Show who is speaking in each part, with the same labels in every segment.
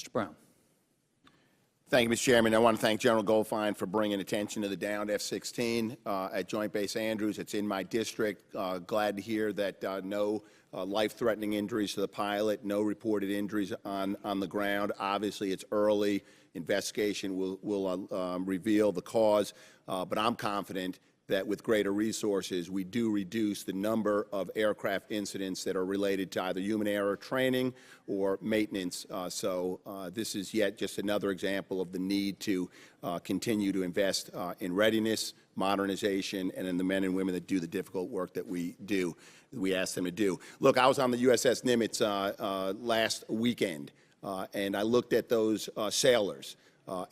Speaker 1: Mr. Brown.
Speaker 2: Thank you, Mr. Chairman. I want to thank General Goldfein for bringing attention to the downed F-16 at Joint Base Andrews. It's in my district. Glad to hear that no life-threatening injuries to the pilot, no reported injuries on the ground. Obviously, it's early. Investigation will reveal the cause, but I'm confident that with greater resources, we do reduce the number of aircraft incidents that are related to either human error training or maintenance. This is yet just another example of the need to continue to invest in readiness, modernization, and in the men and women that do the difficult work that we ask them to do. Look, I was on the USS Nimitz last weekend, and I looked at those sailors.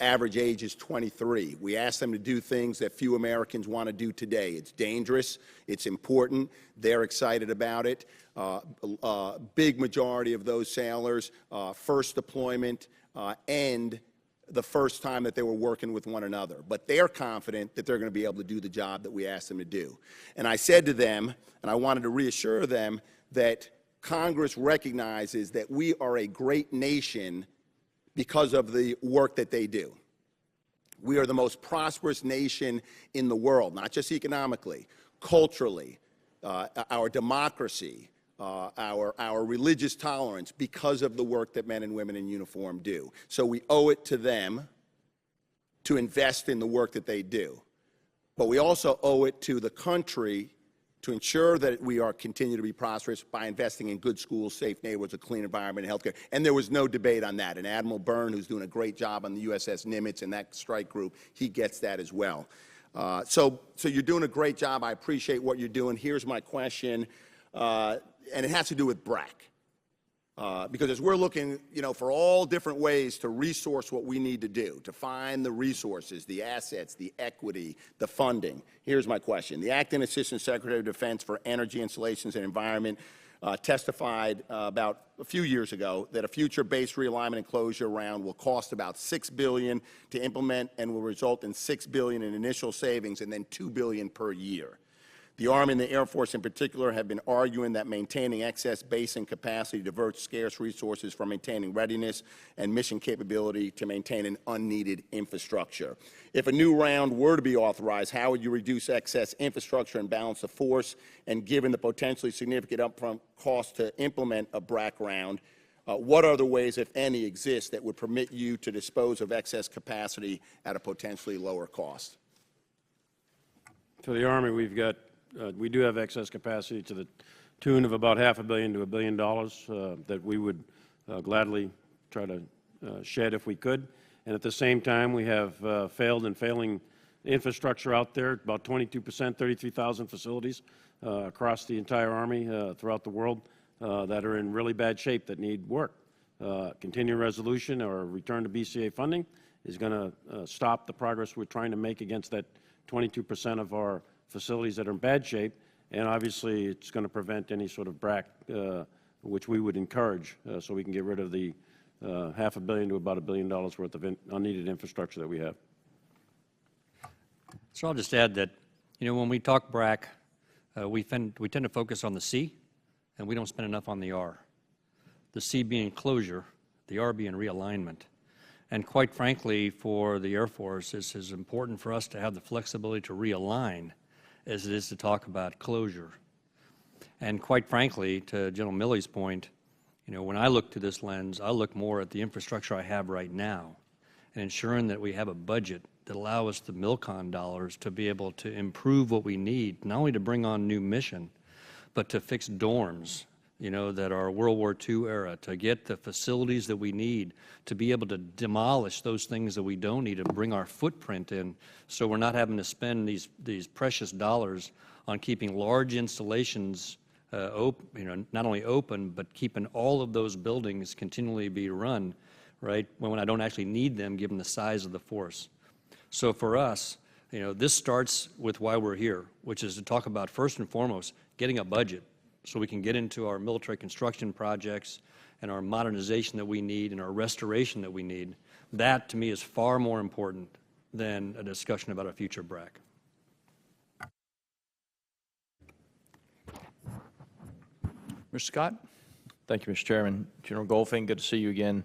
Speaker 2: Average age is 23. We ask them to do things that few Americans want to do today. It's dangerous. It's important. They're excited about it. Big majority of those sailors, first deployment and the first time that they were working with one another. But they're confident that they're going to be able to do the job that we asked them to do. And I said to them, and I wanted to reassure them, that Congress recognizes that we are a great nation because of the work that they do. We are the most prosperous nation in the world, not just economically, culturally, our democracy, our religious tolerance, because of the work that men and women in uniform do. So we owe it to them to invest in the work that they do. But we also owe it to the country to ensure that we continue to be prosperous by investing in good schools, safe neighborhoods, a clean environment, and healthcare. And there was no debate on that. And Admiral Byrne, who's doing a great job on the USS Nimitz and that strike group, he gets that as well. So you're doing a great job. I appreciate what you're doing. Here's my question, and it has to do with BRAC. Because as we're looking, for all different ways to resource what we need to do, to find the resources, the assets, the equity, the funding, here's my question. The Acting Assistant Secretary of Defense for Energy, Installations, and Environment testified about a few years ago that a future base realignment and closure round will cost about $6 billion to implement and will result in $6 billion in initial savings and then $2 billion per year. The Army and the Air Force in particular have been arguing that maintaining excess basing capacity diverts scarce resources from maintaining readiness and mission capability to maintain an unneeded infrastructure. If a new round were to be authorized, how would you reduce excess infrastructure and balance the force? And given the potentially significant upfront cost to implement a BRAC round, what other ways, if any, exist that would permit you to dispose of excess capacity at a potentially lower cost?
Speaker 3: For the Army, we do have excess capacity to the tune of about $500 million to $1 billion that we would gladly try to shed if we could. And at the same time, we have failed and failing infrastructure out there, about 22%, 33,000 facilities across the entire Army throughout the world that are in really bad shape that need work. Continuing resolution or return to BCA funding is going to stop the progress we're trying to make against that 22% of our facilities that are in bad shape, and obviously it's going to prevent any sort of BRAC, which we would encourage, so we can get rid of the $500 million to about $1 billion worth of unneeded infrastructure that we have.
Speaker 1: So I'll just add that, when we talk BRAC, we tend to focus on the C, and we don't spend enough on the R. The C being closure, the R being realignment. And quite frankly, for the Air Force, it's as important for us to have the flexibility to realign as it is to talk about closure. And quite frankly, to General Milley's point, when I look through this lens, I look more at the infrastructure I have right now and ensuring that we have a budget that allows us the MILCON dollars to be able to improve what we need, not only to bring on new mission, but to fix dorms, that are World War II era, to get the facilities that we need, to be able to demolish those things that we don't need and bring our footprint in, so we're not having to spend these precious dollars on keeping large installations open, not only open, but keeping all of those buildings continually be run, right, when I don't actually need them given the size of the force. So for us, this starts with why we're here, which is to talk about, first and foremost, getting a budget, so we can get into our military construction projects and our modernization that we need and our restoration that we need. That, to me, is far more important than a discussion about a future BRAC.
Speaker 4: Mr. Scott?
Speaker 5: Thank you, Mr. Chairman. General Goldfein, good to see you again.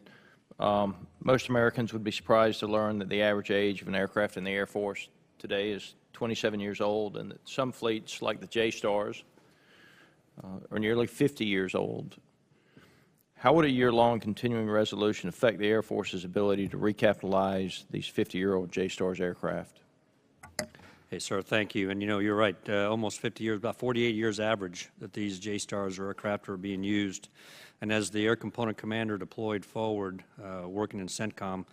Speaker 4: Most Americans would be surprised to learn that the average age of an aircraft in the Air Force today is 27 years old, and that some fleets, like the J-Stars, are nearly 50 years old. How would a year-long continuing resolution affect the Air Force's ability to recapitalize these 50-year-old J-Stars aircraft?
Speaker 1: Hey, sir, thank you. And you know, you're right, almost 50 years, about 48 years average that these J-Stars or aircraft are being used. And as the Air Component Commander deployed forward, working in CENTCOM,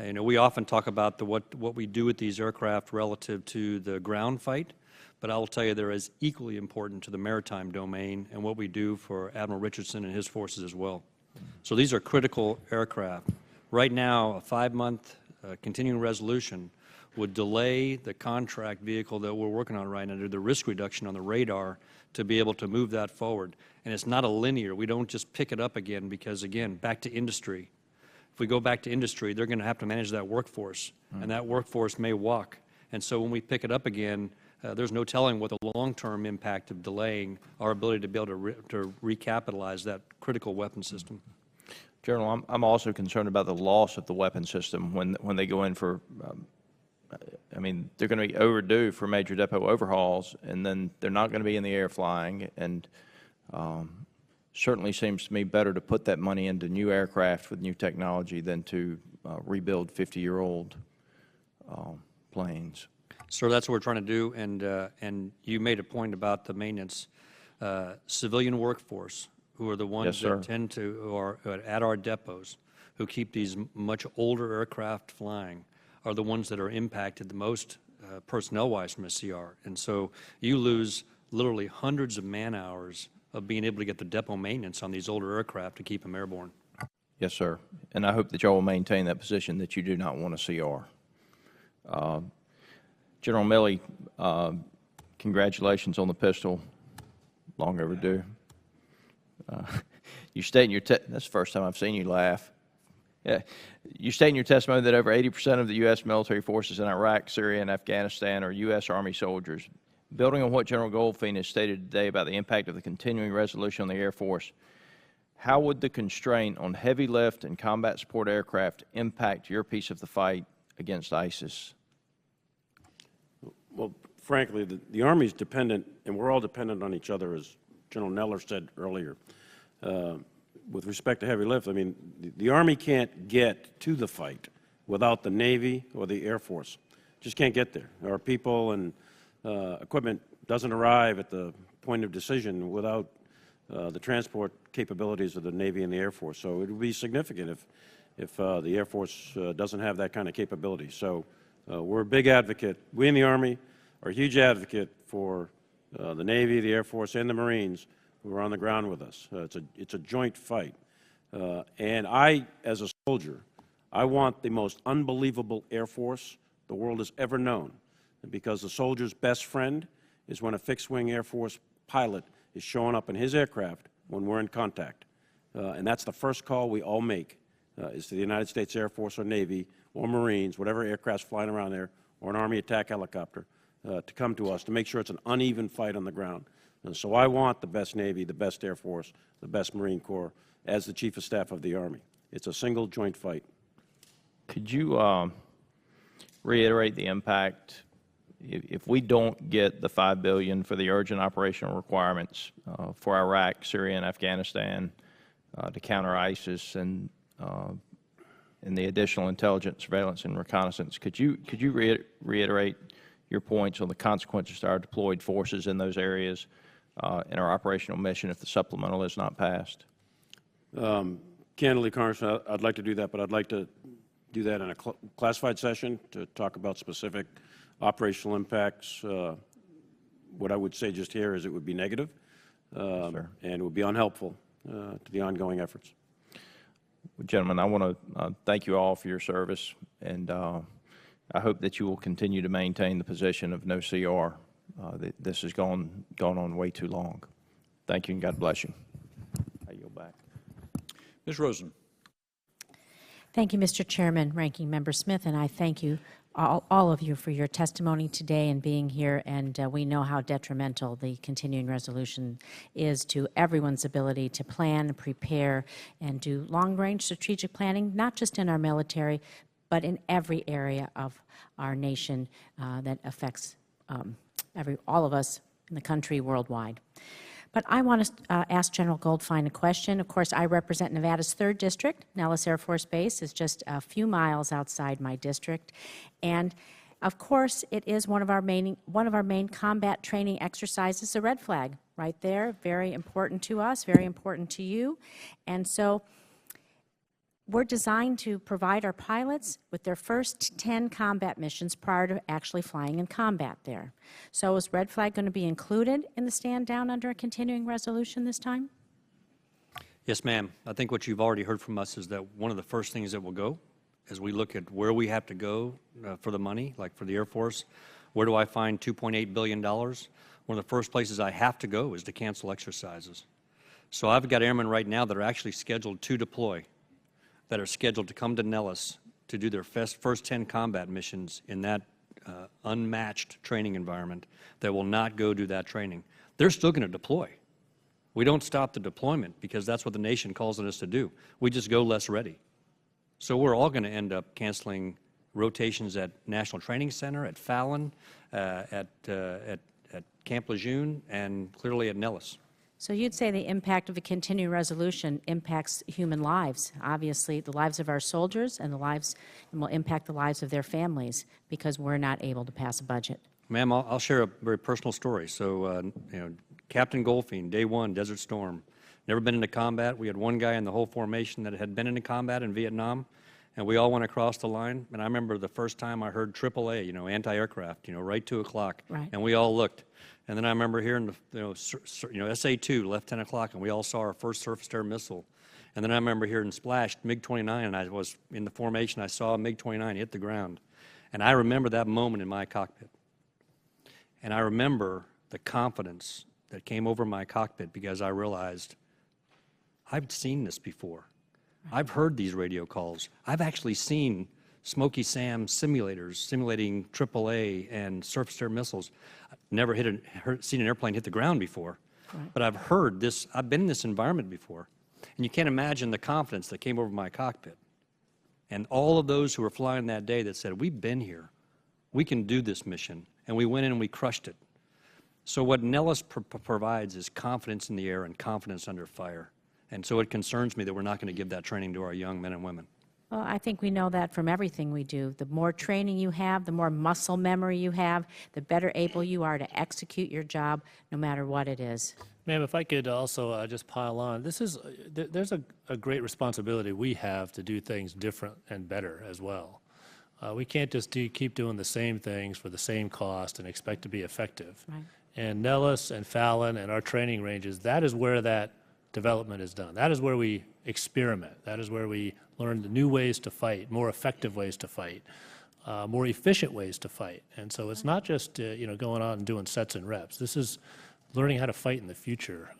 Speaker 1: you know, we often talk about what we do with these aircraft relative to the ground fight, but I will tell you they're as equally important to the maritime domain and what we do for Admiral Richardson and his forces as well. So these are critical aircraft. Right now, a 5-month continuing resolution would delay the contract vehicle that we're working on right now, the risk reduction on the radar, to be able to move that forward. And it's not a linear. We don't just pick it up again because, again, back to industry. If we go back to industry, they're going to have to manage that workforce, and that workforce may walk. And so when we pick it up again, there's no telling what the long-term impact of delaying our ability to be able to recapitalize that critical weapon system.
Speaker 4: General, I'm also concerned about the loss of the weapon system when they go in for I mean, they're going to be overdue for major depot overhauls, and then they're not going to be in the air flying, and certainly seems to me better to put that money into new aircraft with new technology than to rebuild 50-year-old planes.
Speaker 1: Sir, that's what we're trying to do, and you made a point about the maintenance. Civilian workforce, who are the ones that tend to, who are at our depots, who keep these much older aircraft flying, are the ones that are impacted the most personnel-wise from a CR. And so you lose literally hundreds of man-hours of being able to get the depot maintenance on these older aircraft to keep them airborne.
Speaker 4: Yes, sir. And I hope that y'all will maintain that position that you do not want a CR. General Milley, congratulations on the pistol. Long overdue. You state in your that's the first time I've seen you laugh. Yeah. You state in your testimony that over 80% of the U.S. military forces in Iraq, Syria, and Afghanistan are U.S. Army soldiers. Building on what General Goldfein has stated today about the impact of the continuing resolution on the Air Force, how would the constraint on heavy lift and combat support aircraft impact your piece of the fight against ISIS?
Speaker 3: Well, frankly, the Army is dependent, and we're all dependent on each other, as General Neller said earlier. With respect to heavy lift, I mean, the Army can't get to the fight without the Navy or the Air Force. Just can't get there. Our people and equipment doesn't arrive at the point of decision without the transport capabilities of the Navy and the Air Force. So it would be significant if the Air Force doesn't have that kind of capability. So we're a big advocate. We in the Army are a huge advocate for the Navy, the Air Force, and the Marines who are on the ground with us. It's a joint fight. And I, as a soldier, I want the most unbelievable Air Force the world has ever known, because the soldier's best friend is when a fixed-wing Air Force pilot is showing up in his aircraft when we're in contact. And that's the first call we all make, is to the United States Air Force or Navy or Marines, whatever aircraft's flying around there, or an Army attack helicopter, to come to us to make sure it's an uneven fight on the ground. And so I want the best Navy, the best Air Force, the best Marine Corps as the Chief of Staff of the Army. It's a single joint fight.
Speaker 4: Could you reiterate the impact if we don't get the $5 billion for the urgent operational requirements for Iraq, Syria, and Afghanistan to counter ISIS and the additional intelligence, surveillance, and reconnaissance? Could you reiterate your points on the consequences to our deployed forces in those areas in our operational mission if the supplemental is not passed?
Speaker 3: Candidly, Congressman, I'd like to do that, but I'd like to do that in a classified session to talk about specific operational impacts. What I would say just here is it would be negative, and it would be unhelpful to the ongoing efforts.
Speaker 4: Well, gentlemen, I want to thank you all for your service, and I hope that you will continue to maintain the position of no CR. This has gone on way too long. Thank you, and God bless you. I yield back.
Speaker 5: Ms. Rosen.
Speaker 6: Thank you, Mr. Chairman, Ranking Member Smith, and I thank you
Speaker 5: all of you for your testimony today and being here, and we know how detrimental the continuing resolution is to everyone's ability to plan and prepare and do long-range strategic planning, not just in our military, but in every area of our nation that affects all of us in the country worldwide. But I want to ask General Goldfein a question. Of course, I represent Nevada's 3rd District. Nellis Air Force Base is just a few miles outside my district. And of course, it is one of our main combat training exercises, the red flag right there. Very important to us, very important to you. And so we're designed to provide our pilots with their first 10 combat missions prior to actually flying in combat there. So is red flag going to be included in the stand down under a continuing resolution this time?
Speaker 1: Yes, ma'am. I think what you've already heard from us is that one of the first things that will go as we look at where we have to go for the money, like for the Air Force, where do I find $2.8 billion? One of the first places I have to go is to cancel exercises. So I've got airmen right now that are actually scheduled to deploy, that are scheduled to come to Nellis to do their first 10 combat missions in that unmatched training environment that will not go do that training. They're still going to deploy. We don't stop the deployment because that's what the nation calls on us to do. We just go less ready. So we're all going to end up canceling rotations at National Training Center, at Fallon, at Camp Lejeune, and clearly at Nellis.
Speaker 5: So you'd say the impact of a continuing resolution impacts human lives, obviously the lives of our soldiers and will impact the lives of their families because we're not able to pass a budget.
Speaker 1: Ma'am, I'll share a very personal story. So, Captain Goldfein, day 1, Desert Storm, never been into combat. We had one guy in the whole formation that had been into combat in Vietnam, and we all went across the line. And I remember the first time I heard AAA, anti-aircraft, right 2 o'clock,
Speaker 5: Right.
Speaker 1: and we all looked. And then I remember hearing the, SA-2 left 10 o'clock, and we all saw our first surface-to-air missile. And then I remember hearing splashed MiG-29, and I was in the formation. I saw a MiG-29 hit the ground. And I remember that moment in my cockpit. And I remember the confidence that came over my cockpit because I realized I've seen this before. I've heard these radio calls. I've actually seen Smoky Sam simulators simulating AAA and surface-to-air missiles. I've never seen an airplane hit the ground before, right. But I've heard this. I've been in this environment before, and you can't imagine the confidence that came over my cockpit. And all of those who were flying that day that said, "We've been here, we can do this mission," and we went in and we crushed it. So what Nellis provides is confidence in the air and confidence under fire, and so it concerns me that we're not going to give that training to our young men and women.
Speaker 5: Well, I think we know that from everything we do. The more training you have, the more muscle memory you have, the better able you are to execute your job, no matter what it is.
Speaker 6: Ma'am, if I could also just pile on, there's a great responsibility we have to do things different and better as well. We can't just keep doing the same things for the same cost and expect to be effective.
Speaker 5: Right.
Speaker 6: And Nellis and Fallon and our training ranges, that is where that development is done. That is where we experiment. That is where we learn the new ways to fight, more effective ways to fight, more efficient ways to fight. And so it's not just going on and doing sets and reps. This is learning how to fight in the future.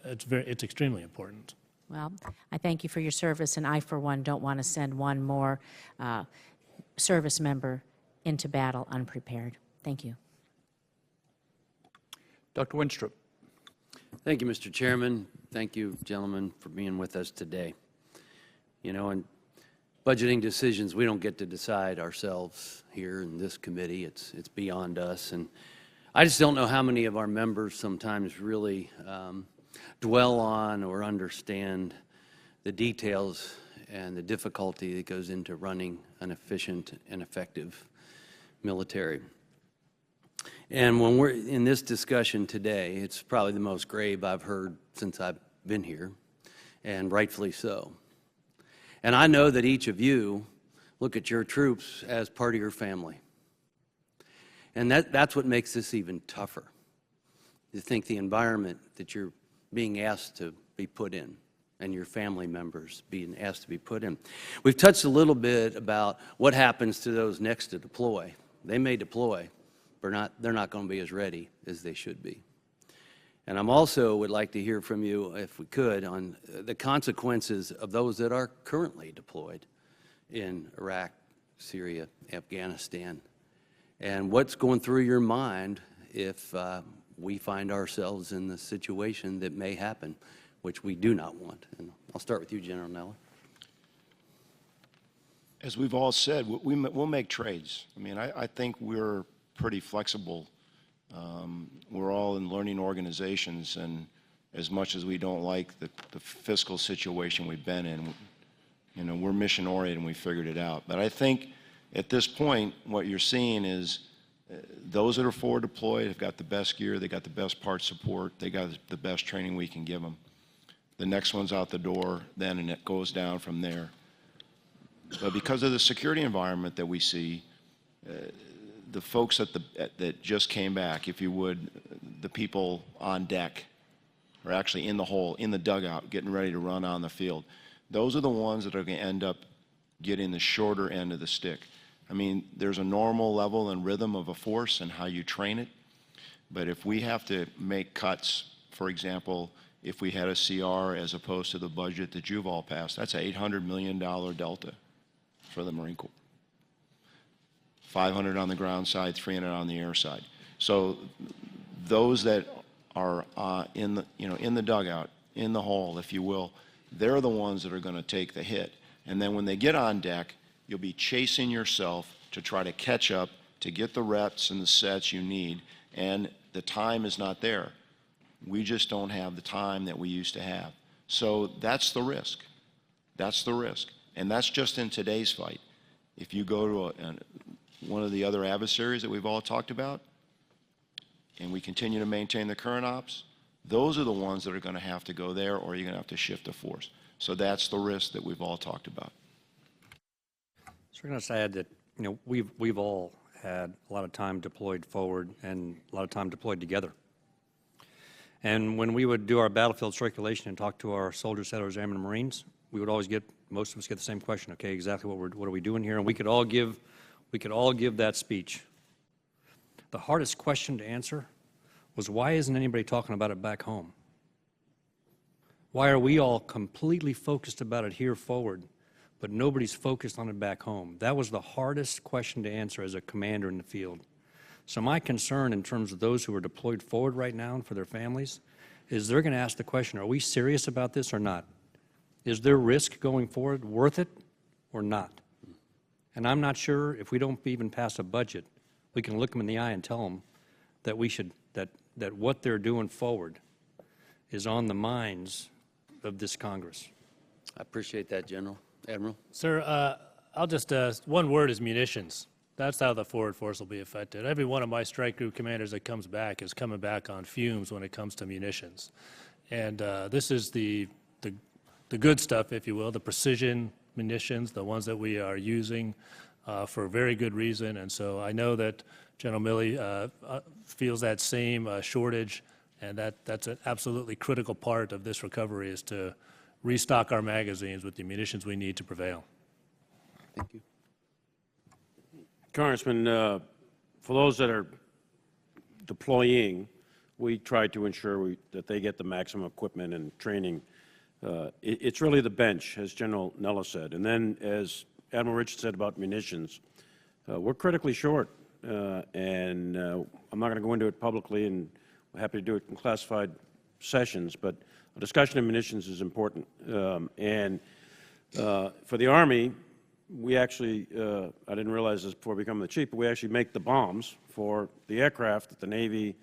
Speaker 6: It's extremely important.
Speaker 5: Well, I thank you for your service, and I, for one, don't want to send one more service member into battle unprepared. Thank you.
Speaker 7: Dr. Winstrup.
Speaker 8: Thank you, Mr. Chairman. Thank you, gentlemen, for being with us today. In budgeting decisions, we don't get to decide ourselves here in this committee. It's beyond us. And I just don't know how many of our members sometimes really dwell on or understand the details and the difficulty that goes into running an efficient and effective military. And when we're in this discussion today, it's probably the most grave I've heard since I've been here, and rightfully so. And I know that each of you look at your troops as part of your family. And that's what makes this even tougher. You think the environment that you're being asked to be put in and your family members being asked to be put in. We've touched a little bit about what happens to those next to deploy. They may deploy, but they're not going to be as ready as they should be. And I'm also would like to hear from you, if we could, on the consequences of those that are currently deployed in Iraq, Syria, Afghanistan. And what's going through your mind if we find ourselves in the situation that may happen, which we do not want? And I'll start with you, General Neller.
Speaker 7: As we've all said, we'll make trades. I mean, I think we're pretty flexible. We're all in learning organizations, and as much as we don't like the fiscal situation we've been in, you know, we're mission-oriented and we figured it out. But I think at this point, what you're seeing is those that are forward deployed have got the best gear, they got the best part support, they got the best training we can give them. The next one's out the door then, and it goes down from there. But because of the security environment that we see, the folks that just came back, if you would, the people on deck, are actually in the hole, in the dugout, getting ready to run on the field. Those are the ones that are going to end up getting the shorter end of the stick. I mean, there's a normal level and rhythm of a force and how you train it. But if we have to make cuts, for example, if we had a CR as opposed to the budget that you've all passed, that's an $800 million delta for the Marine Corps. 500 on the ground side, 300 on the air side. So those that are in the dugout, in the hole, if you will, they're the ones that are going to take the hit. And then when they get on deck, you'll be chasing yourself to try to catch up, to get the reps and the sets you need, and the time is not there. We just don't have the time that we used to have. So that's the risk. That's the risk. And that's just in today's fight. If you go to one of the other adversaries that we've all talked about, and we continue to maintain the current ops, those are the ones that are going to have to go there, or you're going to have to shift the force. So that's the risk that we've all talked about.
Speaker 1: So we're going to add that, you know, we've all had a lot of time deployed forward and a lot of time deployed together. And when we would do our battlefield circulation and talk to our soldiers, sailors, airmen, and Marines, we would always get, most of us get the same question, okay, exactly what are we doing here? And we could all give that speech. The hardest question to answer was, why isn't anybody talking about it back home? Why are we all completely focused about it here forward, but nobody's focused on it back home? That was the hardest question to answer as a commander in the field. So my concern in terms of those who are deployed forward right now and for their families is they're going to ask the question, are we serious about this or not? Is their risk going forward worth it or not? And I'm not sure if we don't even pass a budget, we can look them in the eye and tell them that we should, that what they're doing forward is on the minds of this Congress.
Speaker 8: I appreciate that, General. Admiral?
Speaker 6: Sir, I'll just, one word is munitions. That's how the forward force will be affected. Every one of my strike group commanders that comes back is coming back on fumes when it comes to munitions. And this is the good stuff, if you will, the precision munitions, the ones that we are using for very good reason. And so I know that General Milley feels that same shortage, and that's an absolutely critical part of this recovery, is to restock our magazines with the munitions we need to prevail.
Speaker 8: Thank you.
Speaker 3: Congressman, for those that are deploying, we try to ensure that they get the maximum equipment and training. It's really the bench, as General Neller said. And then, as Admiral Richardson said about munitions, we're critically short. And I'm not going to go into it publicly, and I'm happy to do it in classified sessions, but a discussion of munitions is important. For the Army, we actually, I didn't realize this before becoming the chief, but we actually make the bombs for the aircraft that the Navy,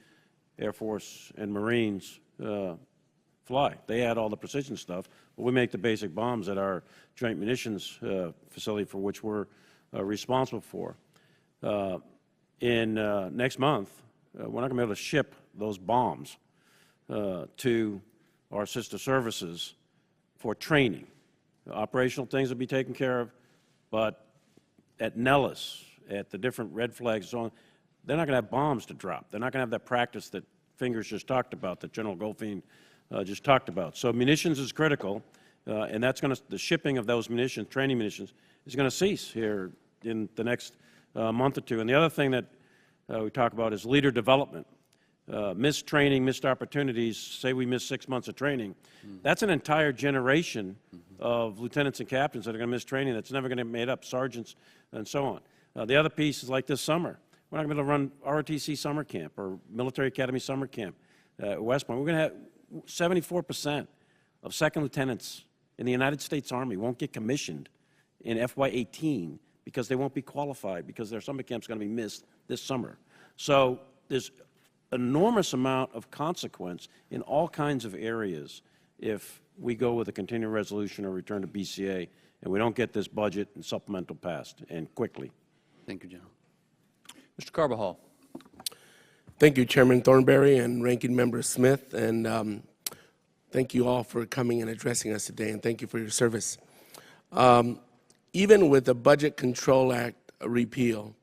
Speaker 3: Air Force, and Marines fly. They add all the precision stuff, but we make the basic bombs at our Joint Munitions facility, for which we're responsible for. Next month, we're not going to be able to ship those bombs to our sister services for training. The operational things will be taken care of, but at Nellis, at the different red flags and so on, they're not going to have bombs to drop. They're not going to have that practice that Fingers just talked about, that General Goldfein just talked about. So munitions is critical, and that's going to, the shipping of those munitions, training munitions, is going to cease here in the next month or two. And the other thing that we talk about is leader development. Missed training, missed opportunities, say we miss 6 months of training, that's an entire generation of lieutenants and captains that are going to miss training that's never going to be made up, sergeants and so on. The other piece is like this summer. We're not going to be able to run ROTC summer camp or military academy summer camp at West Point. We're going to have 74% of second lieutenants in the United States Army won't get commissioned in FY18 because they won't be qualified because their summer camp's going to be missed this summer. So there's enormous amount of consequence in all kinds of areas if we go with a continuing resolution or return to BCA and we don't get this budget and supplemental passed, and quickly.
Speaker 8: Thank you, General.
Speaker 9: Mr. Carbajal.
Speaker 10: Thank you, Chairman Thornberry and Ranking Member Smith, and thank you all for coming and addressing us today, and thank you for your service. Even with the Budget Control Act repeal,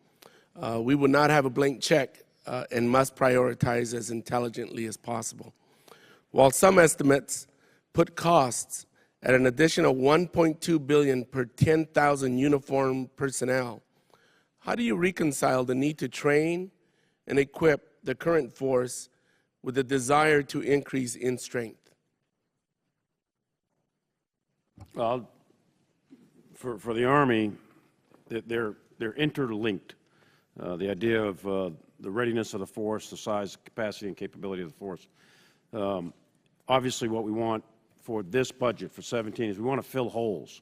Speaker 10: we would not have a blank check and must prioritize as intelligently as possible. While some estimates put costs at an additional $1.2 billion per 10,000 uniformed personnel, how do you reconcile the need to train and equip the current force with the desire to increase in strength?
Speaker 3: Well, for the Army, they're interlinked. The idea of the readiness of the force, the size, capacity, and capability of the force. Obviously, what we want for this budget for 17 is we want to fill holes.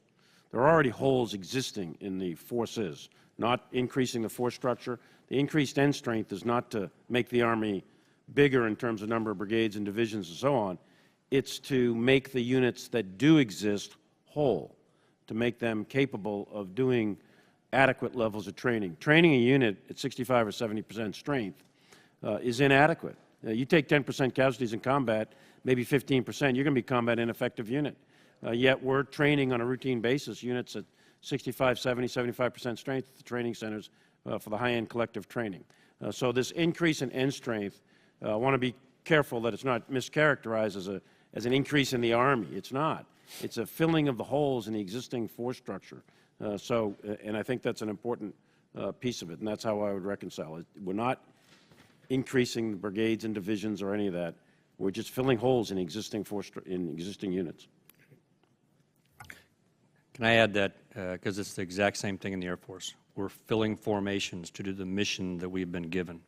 Speaker 3: There are already holes existing in the forces, not increasing the force structure. The increased end strength is not to make the Army bigger in terms of number of brigades and divisions and so on. It's to make the units that do exist whole, to make them capable of doing adequate levels of training. Training a unit at 65 or 70% strength is inadequate. You take 10% casualties in combat, maybe 15%, you're going to be a combat ineffective unit. Yet we're training on a routine basis units at 65, 70, 75% strength at the training centers for the high-end collective training. So this increase in end strength, I want to be careful that it's not mischaracterized as an increase in the Army. It's not. It's a filling of the holes in the existing force structure. And I think that's an important piece of it, and that's how I would reconcile it. We're not increasing the brigades and divisions or any of that. We're just filling holes in existing existing units.
Speaker 1: Can I add that, because it's the exact same thing in the Air Force. We're filling formations to do the mission that we've been given.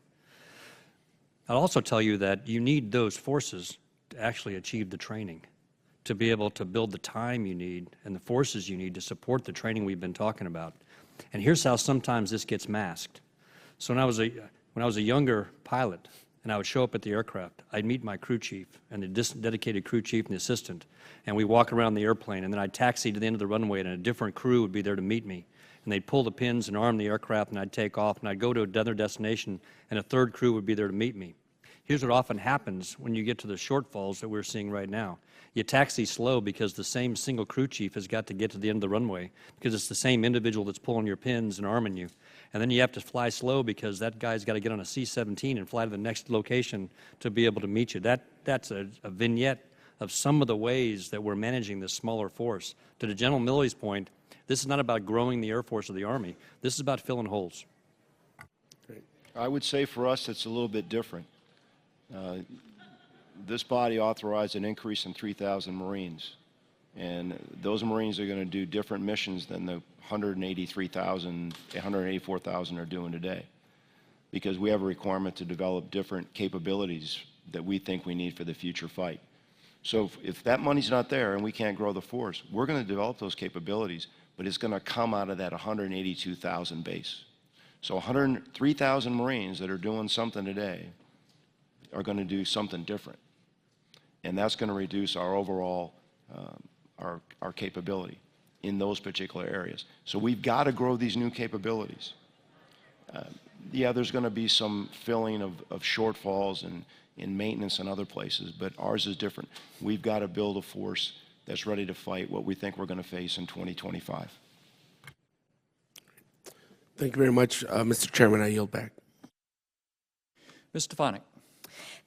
Speaker 1: I'll also tell you that you need those forces to actually achieve the training, to be able to build the time you need and the forces you need to support the training we've been talking about. And here's how sometimes this gets masked. So when I was a younger pilot and I would show up at the aircraft, I'd meet my crew chief and the dedicated crew chief and the assistant, and we'd walk around the airplane, and then I'd taxi to the end of the runway, and a different crew would be there to meet me. And they'd pull the pins and arm the aircraft, and I'd take off, and I'd go to another destination, and a third crew would be there to meet me. Here's what often happens when you get to the shortfalls that we're seeing right now. You taxi slow because the same single crew chief has got to get to the end of the runway because it's the same individual that's pulling your pins and arming you. And then you have to fly slow because that guy's got to get on a C-17 and fly to the next location to be able to meet you. That's a vignette of some of the ways that we're managing this smaller force. To the General Milley's point, this is not about growing the Air Force or the Army. This is about filling holes.
Speaker 7: Great. I would say for us it's a little bit different. This body authorized an increase in 3,000 Marines, and those Marines are going to do different missions than the 184,000 are doing today, because we have a requirement to develop different capabilities that we think we need for the future fight. So if that money's not there and we can't grow the force, we're going to develop those capabilities, but it's going to come out of that 182,000 base. So 3,000 Marines that are doing something today are going to do something different. And that's going to reduce our overall, our capability in those particular areas. So we've got to grow these new capabilities. Yeah, there's going to be some filling of shortfalls and in maintenance and other places, but ours is different. We've got to build a force that's ready to fight what we think we're going to face in 2025.
Speaker 10: Thank you very much, Mr. Chairman. I yield back.
Speaker 9: Ms. Stefanik.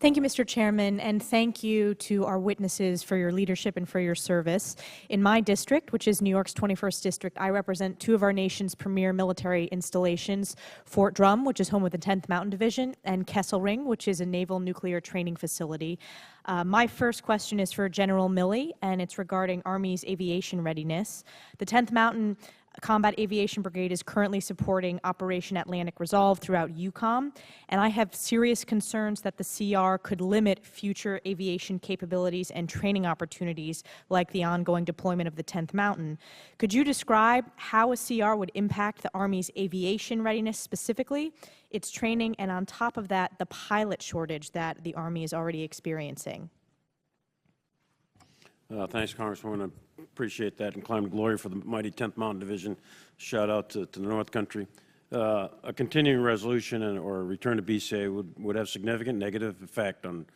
Speaker 11: Thank you, Mr. Chairman, and thank you to our witnesses for your leadership and for your service. In my district, which is New York's 21st District, I represent two of our nation's premier military installations, Fort Drum, which is home of the 10th Mountain Division, and Kesselring, which is a naval nuclear training facility. My first question is for General Milley, and it's regarding Army's aviation readiness. The 10th Mountain Combat Aviation Brigade is currently supporting Operation Atlantic Resolve throughout EUCOM, and I have serious concerns that the CR could limit future aviation capabilities and training opportunities like the ongoing deployment of the 10th Mountain. Could you describe how a CR would impact the Army's aviation readiness specifically, its training, and on top of that, the pilot shortage that the Army is already experiencing?
Speaker 3: Thanks, Congresswoman. I appreciate that, and climb to glory for the mighty 10th Mountain Division. Shout out to the North Country. A continuing resolution or a return to BCA would have significant negative effect on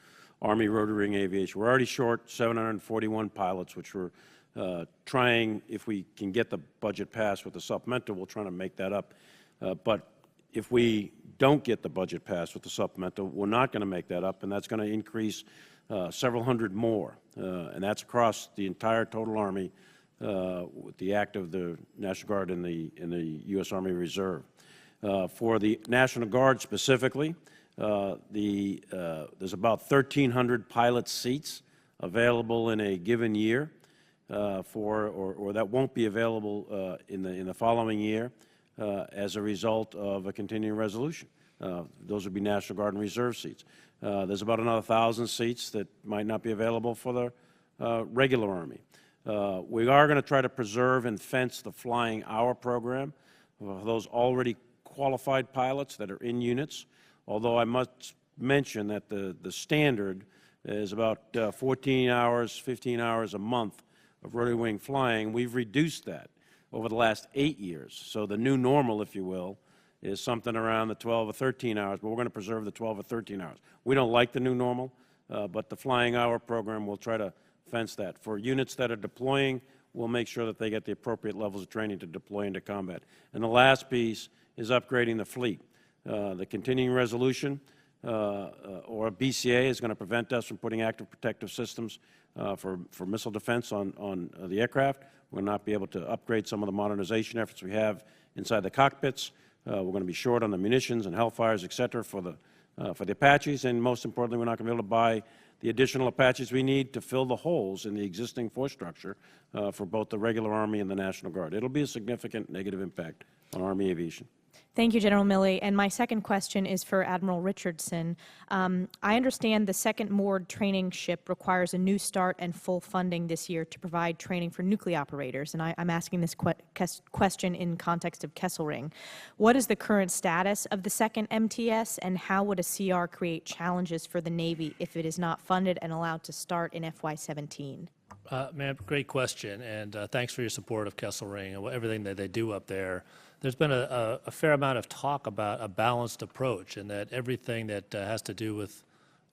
Speaker 3: Army rotary wing aviation. We're already short 741 pilots, which we're trying, if we can get the budget passed with the supplemental, we'll try to make that up. But if we don't get the budget passed with the supplemental, we're not going to make that up, and that's going to increase several hundred more, and that's across the entire total Army with the act of the National Guard and the U.S. Army Reserve. For the National Guard specifically, there's about 1,300 pilot seats available in a given year, or that won't be available in the following year as a result of a continuing resolution. Those would be National Guard and Reserve seats. There's about another 1,000 seats that might not be available for the regular Army. We are going to try to preserve and fence the flying hour program for those already qualified pilots that are in units, although I must mention that the standard is about 14 hours, 15 hours a month of rotary wing flying. We've reduced that over the last 8 years. So the new normal, if you will, is something around the 12 or 13 hours, but we're going to preserve the 12 or 13 hours. We don't like the new normal, but the flying hour program will try to fence that. For units that are deploying, we'll make sure that they get the appropriate levels of training to deploy into combat. And the last piece is upgrading the fleet. The continuing resolution, or BCA, is going to prevent us from putting active protective systems for missile defense on the aircraft. We'll not be able to upgrade some of the modernization efforts we have inside the cockpits. We're going to be short on the munitions and Hellfires, et cetera, for the Apaches, and most importantly, we're not going to be able to buy the additional Apaches we need to fill the holes in the existing force structure for both the regular Army and the National Guard. It'll be a significant negative impact on Army aviation.
Speaker 11: Thank you, General Milley. And my second question is for Admiral Richardson. I understand the second moored training ship requires a new start and full funding this year to provide training for nuclear operators. And I'm asking this question in context of Kesselring. What is the current status of the second MTS, and how would a CR create challenges for the Navy if it is not funded and allowed to start in FY17?
Speaker 6: Ma'am, great question, and thanks for your support of Kesselring and everything that they do up there. There's been a fair amount of talk about a balanced approach, and that everything that has to do with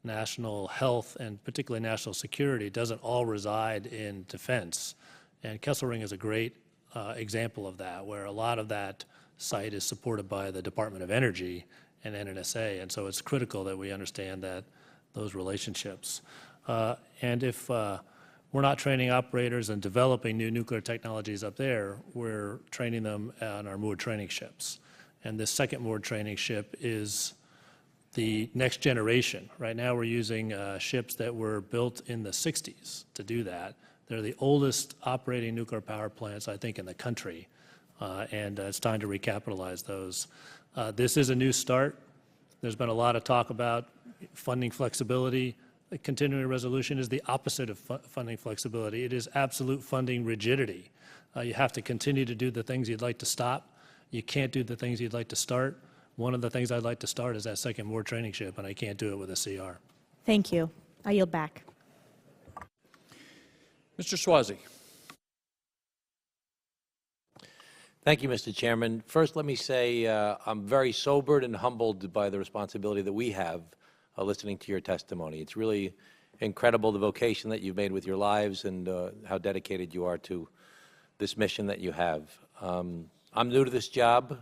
Speaker 6: national health and particularly national security doesn't all reside in defense. And Kesselring is a great example of that, where a lot of that site is supported by the Department of Energy and NNSA, and so it's critical that we understand that those relationships. And if we're not training operators and developing new nuclear technologies up there, we're training them on our moored training ships. And this second moored training ship is the next generation. Right now we're using ships that were built in the 60s to do that. They're the oldest operating nuclear power plants, I think, in the country, and it's time to recapitalize those. This is a new start. There's been a lot of talk about funding flexibility. The continuing resolution is the opposite of funding flexibility. It is absolute funding rigidity. You have to continue to do the things you'd like to stop. You can't do the things you'd like to start. One of the things I'd like to start is that second moored training ship, and I can't do it with a CR.
Speaker 11: Thank you. I yield back.
Speaker 9: Mr. Swazi.
Speaker 12: Thank you, Mr. Chairman. First, let me say I'm very sobered and humbled by the responsibility that we have listening to your testimony. It's really incredible the vocation that you've made with your lives and how dedicated you are to this mission that you have. I'm new to this job.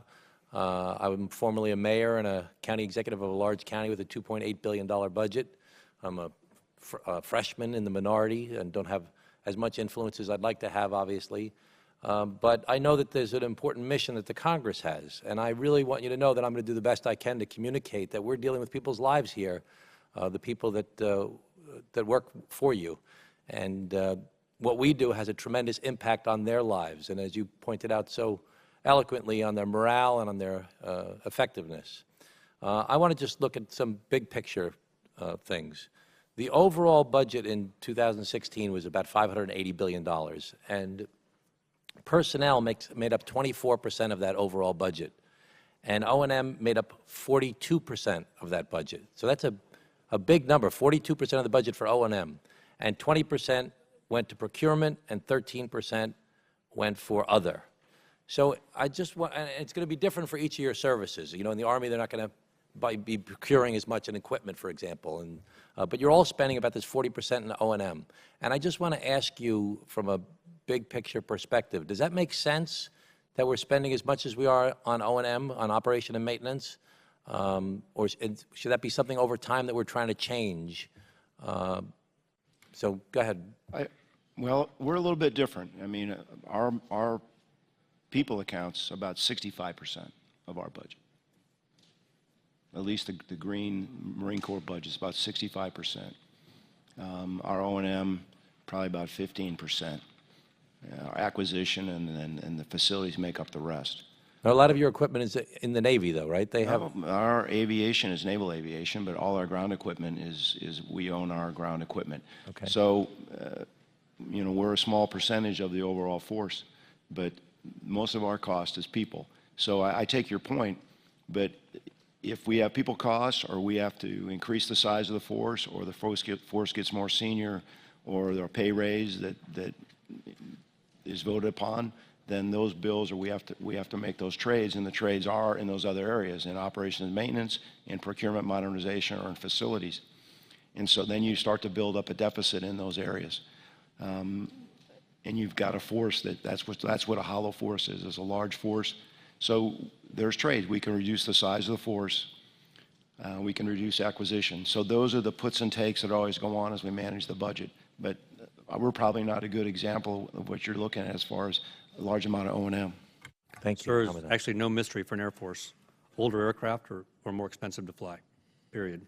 Speaker 12: I'm formerly a mayor and a county executive of a large county with a $2.8 billion budget. I'm a freshman in the minority and don't have as much influence as I'd like to have, obviously. But I know that there's an important mission that the Congress has, and I really want you to know that I'm going to do the best I can to communicate that we're dealing with people's lives here, the people that work for you. And what we do has a tremendous impact on their lives, and as you pointed out so eloquently, on their morale and on their effectiveness. I want to just look at some big picture things. The overall budget in 2016 was about $580 billion, and personnel made up 24% of that overall budget, and O&M made up 42% of that budget. So that's a big number, 42% of the budget for O&M, and 20% went to procurement, and 13% went for other. So I just want, and it's going to be different for each of your services. You know, in the Army, they're not going to be procuring as much in equipment, for example, and but you're all spending about this 40% in O&M. And I just want to ask you, from a big picture perspective, does that make sense that we're spending as much as we are on O&M, on operation and maintenance? Or should that be something over time that we're trying to change? So go ahead.
Speaker 7: Well, we're a little bit different. I mean, our people accounts about 65% of our budget. At least the Green Marine Corps budget is about 65%. Our O&M, probably about 15%. Our acquisition and the facilities make up the rest.
Speaker 12: Now, a lot of your equipment is in the Navy, though, right? They have
Speaker 7: Our aviation is naval aviation, but all our ground equipment is we own our ground equipment.
Speaker 12: Okay.
Speaker 7: So, you know, we're a small percentage of the overall force, but most of our cost is people. So I take your point, but if we have people costs, or we have to increase the size of the force, or the force gets more senior, or their pay raise that is voted upon, then those bills, or we have to make those trades, and the trades are in those other areas, in operations and maintenance, in procurement modernization, or in facilities. And so then you start to build up a deficit in those areas. And you've got a force that's what a hollow force is. It's a large force. So there's trades. We can reduce the size of the force. We can reduce acquisition. So those are the puts and takes that always go on as we manage the budget. But we're probably not a good example of what you're looking at as far as a large amount of O&M.
Speaker 12: Thank you.
Speaker 1: Sir, there's actually no mystery for an Air Force. Older aircraft are more expensive to fly, period.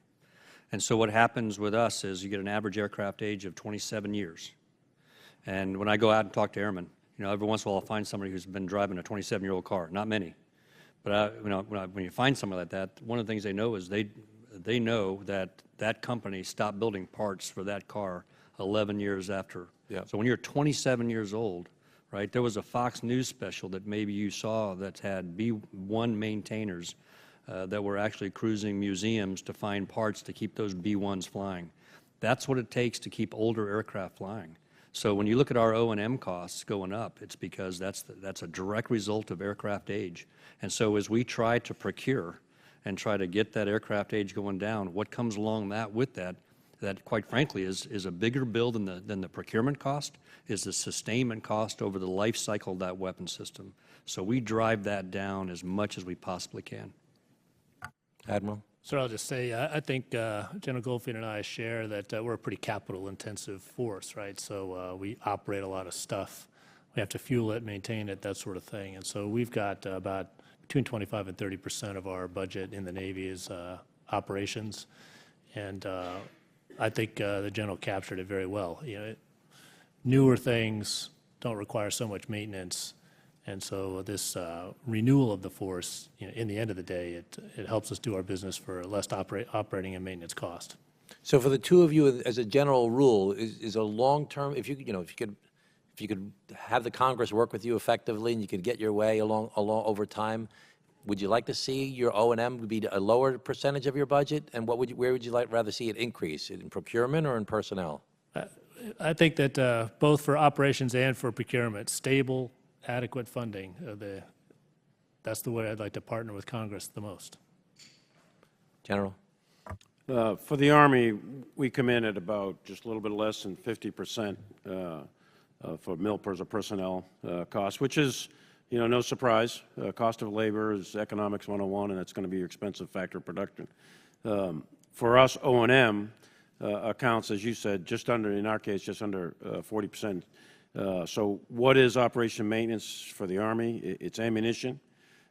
Speaker 1: And so what happens with us is you get an average aircraft age of 27 years. And when I go out and talk to airmen, you know, every once in a while I'll find somebody who's been driving a 27-year-old car. Not many. But when you find somebody like that, one of the things they know is they know that that company stopped building parts for that car 11 years after.
Speaker 12: Yeah.
Speaker 1: So when you're 27 years old, right, there was a Fox News special that maybe you saw that had B-1 maintainers that were actually cruising museums to find parts to keep those B-1s flying. That's what it takes to keep older aircraft flying. So when you look at our O&M costs going up, it's because that's a direct result of aircraft age. And so as we try to procure and try to get that aircraft age going down, what comes along with that quite frankly is a bigger bill than the procurement cost, is the sustainment cost over the life cycle of that weapon system. So we drive that down as much as we possibly can.
Speaker 12: Admiral?
Speaker 6: Sir, I'll just say, I think General Goldfein and I share that we're a pretty capital-intensive force, right? So we operate a lot of stuff. We have to fuel it, maintain it, that sort of thing. And so we've got about between 25 and 30% of our budget in the Navy is operations. And I think the General captured it very well. You know, newer things don't require so much maintenance. And so this renewal of the force, you know, in the end of the day, it helps us do our business for less operating and maintenance cost.
Speaker 12: So for the two of you, as a general rule, is a long-term, if you could have the Congress work with you effectively and you could get your way along over time, would you like to see your O&M be a lower percentage of your budget? And where would you rather see it increase, in procurement or in personnel?
Speaker 6: I think that both for operations and for procurement, stable, adequate funding, that's the way I'd like to partner with Congress the most.
Speaker 12: General?
Speaker 3: For the Army, we come in at about just a little bit less than 50% for MILPERS or personnel costs, which is, you know, no surprise. Cost of labor is economics 101, and that's going to be your expensive factor of production. For us, O&M, accounts, as you said, just under, in our case, just under 40%. So what is operation maintenance for the Army? It's ammunition,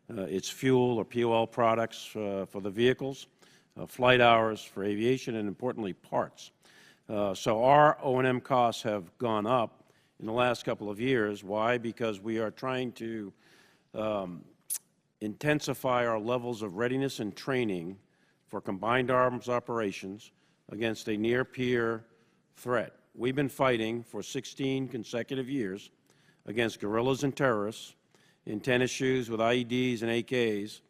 Speaker 3: it's fuel or POL products for the vehicles, flight hours for aviation, and importantly, parts. So our O&M costs have gone up in the last couple of years. Why? Because we are trying to intensify our levels of readiness and training for combined arms operations against a near-peer threat. We've been fighting for 16 consecutive years against guerrillas and terrorists in tennis shoes with IEDs and AKs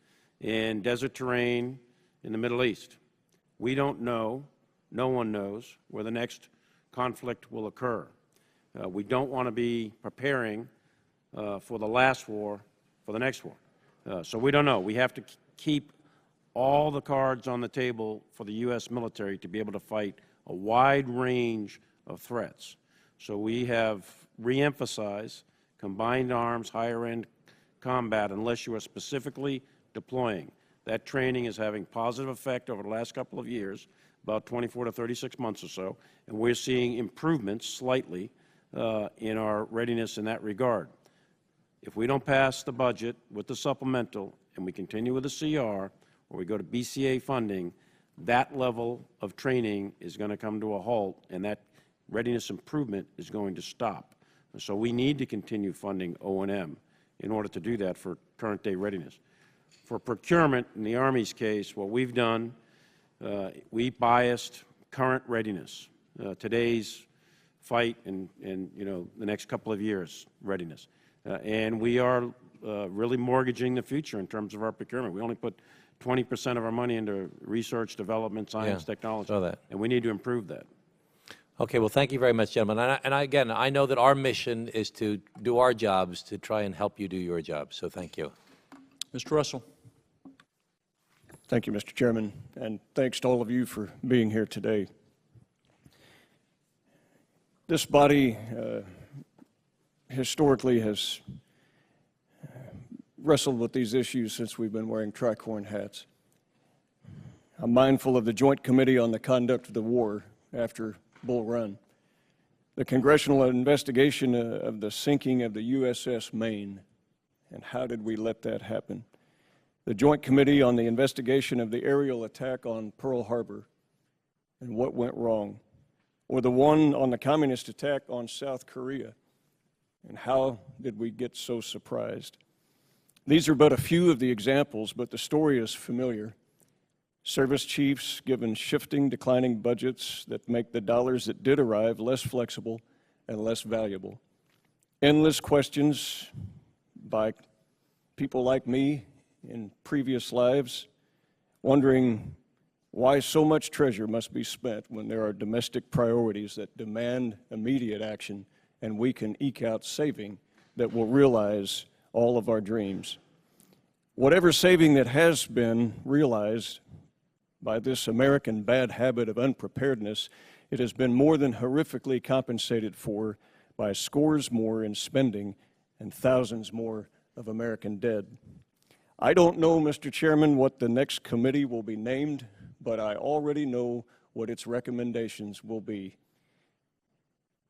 Speaker 3: in desert terrain in the Middle East. We don't know, no one knows, where the next conflict will occur. We don't want to be preparing for the last war for the next war. So we don't know. We have to keep all the cards on the table for the U.S. military to be able to fight a wide range of threats. So we have reemphasized combined arms, higher-end combat, unless you are specifically deploying. That training is having positive effect over the last couple of years, about 24 to 36 months or so, and we're seeing improvements slightly in our readiness in that regard. If we don't pass the budget with the supplemental and we continue with the CR, or we go to BCA funding, that level of training is going to come to a halt, and that readiness improvement is going to stop. And so we need to continue funding O&M in order to do that for current day readiness. For procurement, in the Army's case, what we've done, we biased current readiness, today's fight and the next couple of years' readiness. And we are really mortgaging the future in terms of our procurement. We only put 20% of our money into research, development, science, technology.
Speaker 12: Saw that.
Speaker 3: And we need to improve that.
Speaker 12: Okay, well, thank you very much, gentlemen. Again, I know that our mission is to do our jobs to try and help you do your job. So thank you.
Speaker 9: Mr. Russell.
Speaker 13: Thank you, Mr. Chairman, and thanks to all of you for being here today. This body historically has wrestled with these issues since we've been wearing tricorn hats. I'm mindful of the Joint Committee on the Conduct of the War after Bull Run, the congressional investigation of the sinking of the USS Maine, and how did we let that happen? The Joint Committee on the investigation of the aerial attack on Pearl Harbor and what went wrong, or the one on the communist attack on South Korea, and how did we get so surprised? These are but a few of the examples, but the story is familiar. Service chiefs given shifting, declining budgets that make the dollars that did arrive less flexible and less valuable. Endless questions by people like me in previous lives, wondering why so much treasure must be spent when there are domestic priorities that demand immediate action and we can eke out saving that will realize all of our dreams. Whatever saving that has been realized by this American bad habit of unpreparedness, it has been more than horrifically compensated for by scores more in spending and thousands more of American dead. I don't know, Mr. Chairman, what the next committee will be named, but I already know what its recommendations will be.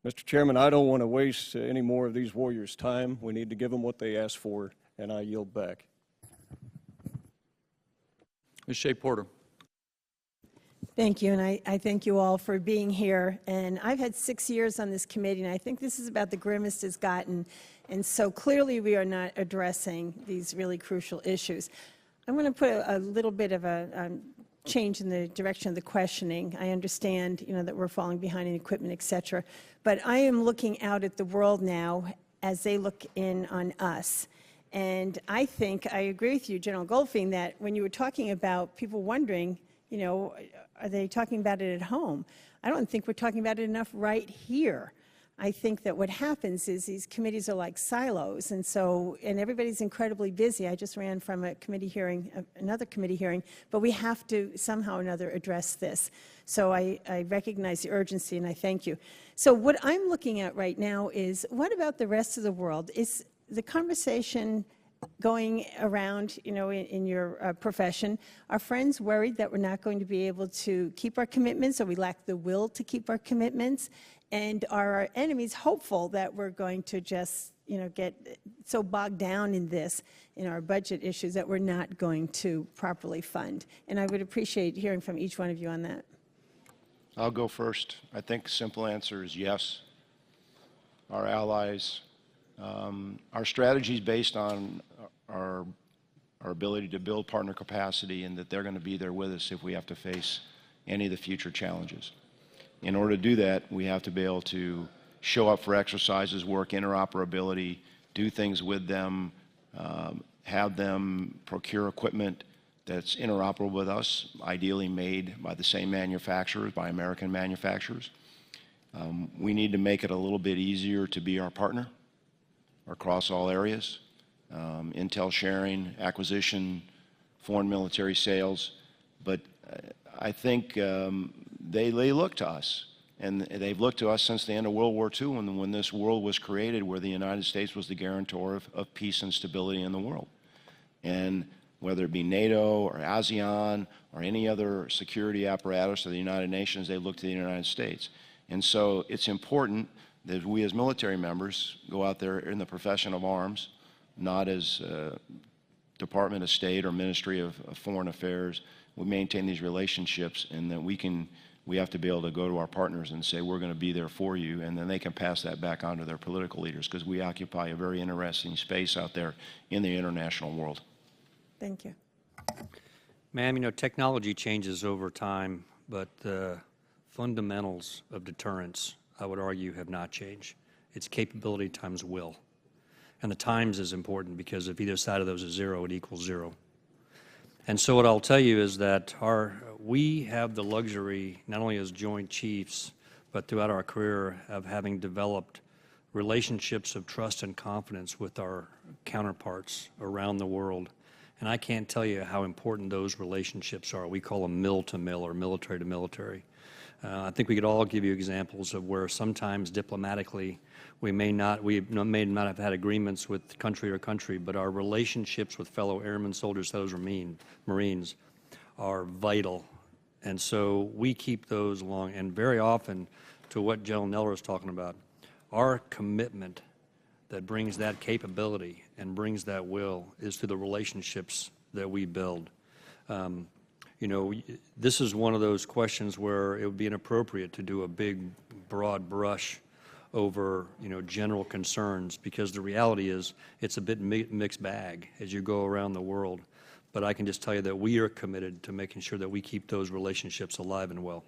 Speaker 13: Mr. Chairman, I don't want to waste any more of these warriors' time. We need to give them what they asked for, and I yield back.
Speaker 9: Ms. Shea Porter.
Speaker 14: Thank you, and I thank you all for being here. And I've had 6 years on this committee, and I think this is about the grimmest it's gotten. And so clearly we are not addressing these really crucial issues. I'm going to put a little bit of a change in the direction of the questioning. I understand, that we're falling behind in equipment, et cetera. But I am looking out at the world now as they look in on us. And I think I agree with you, General Goldfein, that when you were talking about people wondering, are they talking about it at home? I don't think we're talking about it enough right here. I think that what happens is these committees are like silos, and everybody's incredibly busy. I just ran from a committee hearing, another committee hearing, but we have to somehow or another address this. So I recognize the urgency, and I thank you. So what I'm looking at right now is, what about the rest of the world? Is the conversation going around, you know, in your profession, are friends worried that we're not going to be able to keep our commitments, or we lack the will to keep our commitments? And are our enemies hopeful that we're going to just, you know, get so bogged down in this, in our budget issues, that we're not going to properly fund? And I would appreciate hearing from each one of you on that.
Speaker 7: I'll go first. I think the simple answer is yes. Our allies, our strategy is based on our ability to build partner capacity, and that they're going to be there with us if we have to face any of the future challenges. In order to do that, we have to be able to show up for exercises, work interoperability, do things with them, have them procure equipment that's interoperable with us, ideally made by the same manufacturers, by American manufacturers. We need to make it a little bit easier to be our partner across all areas. Intel sharing, acquisition, foreign military sales. But I think they look to us, and they've looked to us since the end of World War II, when this world was created, where the United States was the guarantor of peace and stability in the world. And whether it be NATO or ASEAN or any other security apparatus of the United Nations, they look to the United States. And so it's important that we as military members go out there in the profession of arms, not as Department of State or Ministry of Foreign Affairs. We maintain these relationships, and that we have to be able to go to our partners and say, we're going to be there for you, and then they can pass that back on to their political leaders, because we occupy a very interesting space out there in the international world.
Speaker 14: Thank you.
Speaker 1: Ma'am, you know, technology changes over time, but the fundamentals of deterrence, I would argue, have not changed. It's capability times will. And the times is important, because if either side of those is zero, it equals zero. And so what I'll tell you is that we have the luxury, not only as Joint Chiefs, but throughout our career, of having developed relationships of trust and confidence with our counterparts around the world. And I can't tell you how important those relationships are. We call them mill to mill, or military to military. I think we could all give you examples of where sometimes diplomatically we may not have had agreements with country or country, but our relationships with fellow airmen, soldiers, sailors, Marines are vital. And so we keep those along. And very often, to what General Neller is talking about, our commitment that brings that capability and brings that will is through the relationships that we build. You know, this is one of those questions where it would be inappropriate to do a big, broad brush over, you know, general concerns, because the reality is it's a bit mixed bag as you go around the world. But I can just tell you that we are committed to making sure that we keep those relationships alive and well.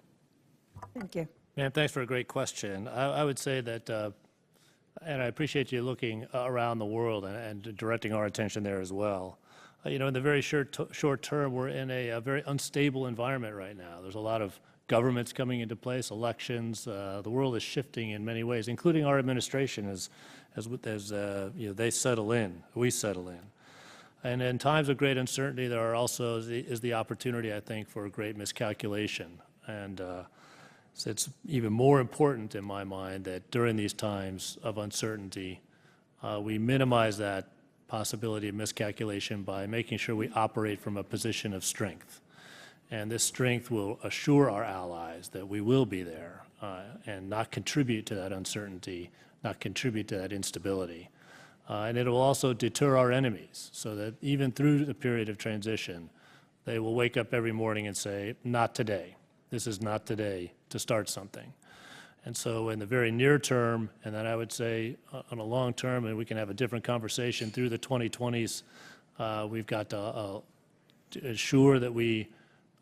Speaker 14: Thank you.
Speaker 6: Man, thanks for a great question. I would say that, and I appreciate you looking around the world and directing our attention there as well. You know, in the very short term, we're in a very unstable environment right now. There's a lot of governments coming into place, elections. The world is shifting in many ways, including our administration as you know, they settle in, we settle in. And in times of great uncertainty, there are also is the opportunity, I think, for a great miscalculation. And so it's even more important in my mind that during these times of uncertainty, we minimize that possibility of miscalculation by making sure we operate from a position of strength. And this strength will assure our allies that we will be there and not contribute to that uncertainty, not contribute to that instability. And it will also deter our enemies, so that even through the period of transition, they will wake up every morning and say, not today. This is not today to start something. And so in the very near term, and then I would say on a long term, and we can have a different conversation through the 2020s, we've got to ensure that we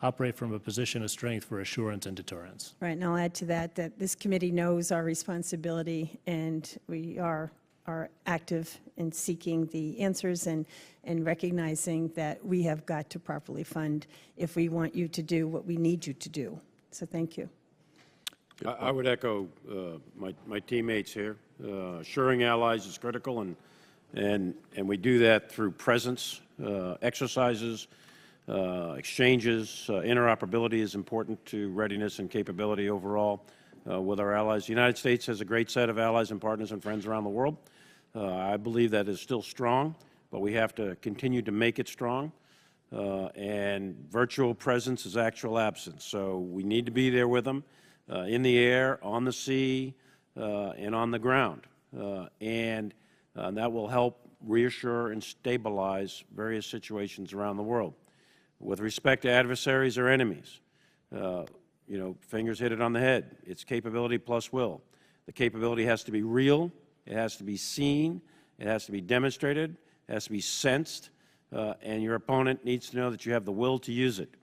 Speaker 6: operate from a position of strength for assurance and deterrence.
Speaker 14: Right, and I'll add to that this committee knows our responsibility, and we are active in seeking the answers and recognizing that we have got to properly fund if we want you to do what we need you to do. So thank you.
Speaker 3: I would echo my teammates here. Assuring allies is critical, and we do that through presence, exercises, exchanges. Interoperability is important to readiness and capability overall with our allies. The United States has a great set of allies and partners and friends around the world. I believe that is still strong. but we have to continue to make it strong. And virtual presence is actual absence. So we need to be there with them in the air, on the sea, and on the ground. And that will help reassure and stabilize various situations around the world. With respect to adversaries or enemies, you know, fingers hit it on the head. It's capability plus will. The capability has to be real, it has to be seen, it has to be demonstrated, it has to be sensed, and your opponent needs to know that you have the will to use it.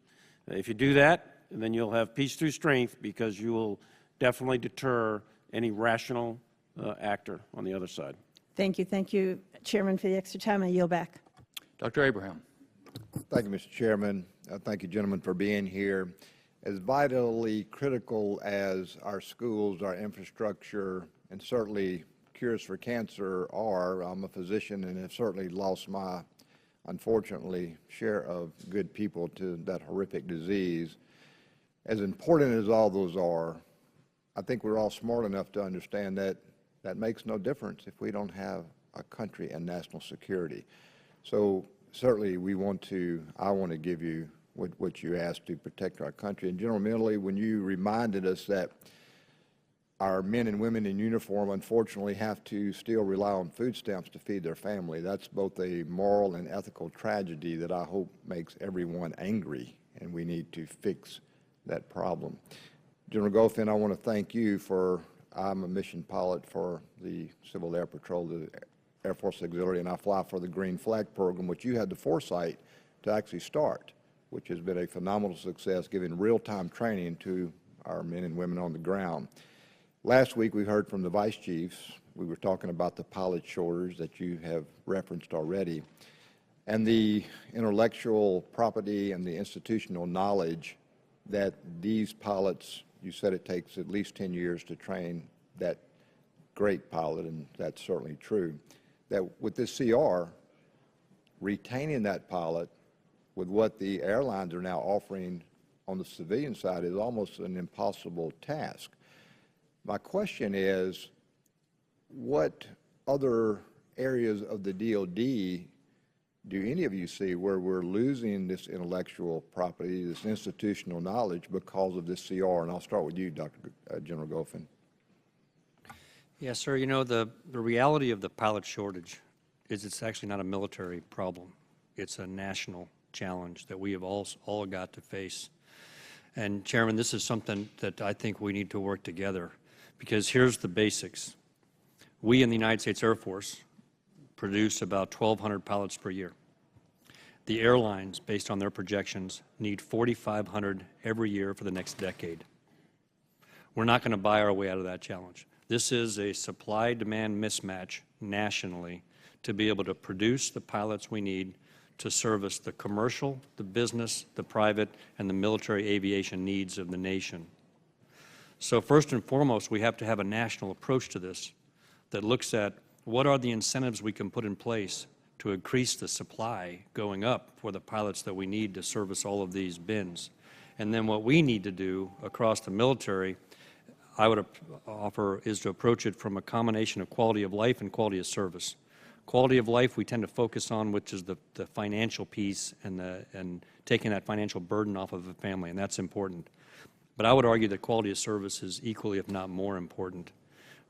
Speaker 3: If you do that, then you'll have peace through strength, because you will definitely deter any rational actor on the other side.
Speaker 14: Thank you. Thank you, Chairman, for the extra time. I yield back.
Speaker 9: Dr. Abraham.
Speaker 15: Thank you, Mr. Chairman. Thank you, gentlemen, for being here. As vitally critical as our schools, our infrastructure, and certainly cures for cancer are, I'm a physician and have certainly lost my, unfortunately, share of good people to that horrific disease. As important as all those are, I think we're all smart enough to understand that that makes no difference if we don't have a country and national security. So certainly I want to give you what you asked to protect our country. And General Milley, when you reminded us that our men and women in uniform unfortunately have to still rely on food stamps to feed their family, that's both a moral and ethical tragedy that I hope makes everyone angry, and we need to fix that problem. General Goldfein, I want to thank you for, I'm a mission pilot for the Civil Air Patrol, the Air Force Auxiliary, and I fly for the Green Flag program, which you had the foresight to actually start, which has been a phenomenal success, giving real-time training to our men and women on the ground. Last week we heard from the vice chiefs. We were talking about the pilot shortage that you have referenced already, and the intellectual property and the institutional knowledge that these pilots, you said it takes at least 10 years to train that great pilot, and that's certainly true, that with this CR, retaining that pilot with what the airlines are now offering on the civilian side is almost an impossible task. My question is, what other areas of the DoD do any of you see where we're losing this intellectual property, this institutional knowledge because of this CR? And I'll start with you, General Goldfein.
Speaker 1: Yes, sir. You know, the reality of the pilot shortage is it's actually not a military problem. It's a national challenge that we have all got to face. And, Chairman, this is something that I think we need to work together, because here's the basics. We in the United States Air Force produce about 1,200 pilots per year. The airlines, based on their projections, need 4,500 every year for the next decade. We're not going to buy our way out of that challenge. This is a supply-demand mismatch nationally to be able to produce the pilots we need to service the commercial, the business, the private, and the military aviation needs of the nation. So first and foremost, we have to have a national approach to this that looks at what are the incentives we can put in place to increase the supply going up for the pilots that we need to service all of these bins. And then what we need to do across the military, I would offer, is to approach it from a combination of quality of life and quality of service. Quality of life we tend to focus on, which is the financial piece and taking that financial burden off of a family, and that's important. But I would argue that quality of service is equally, if not more important.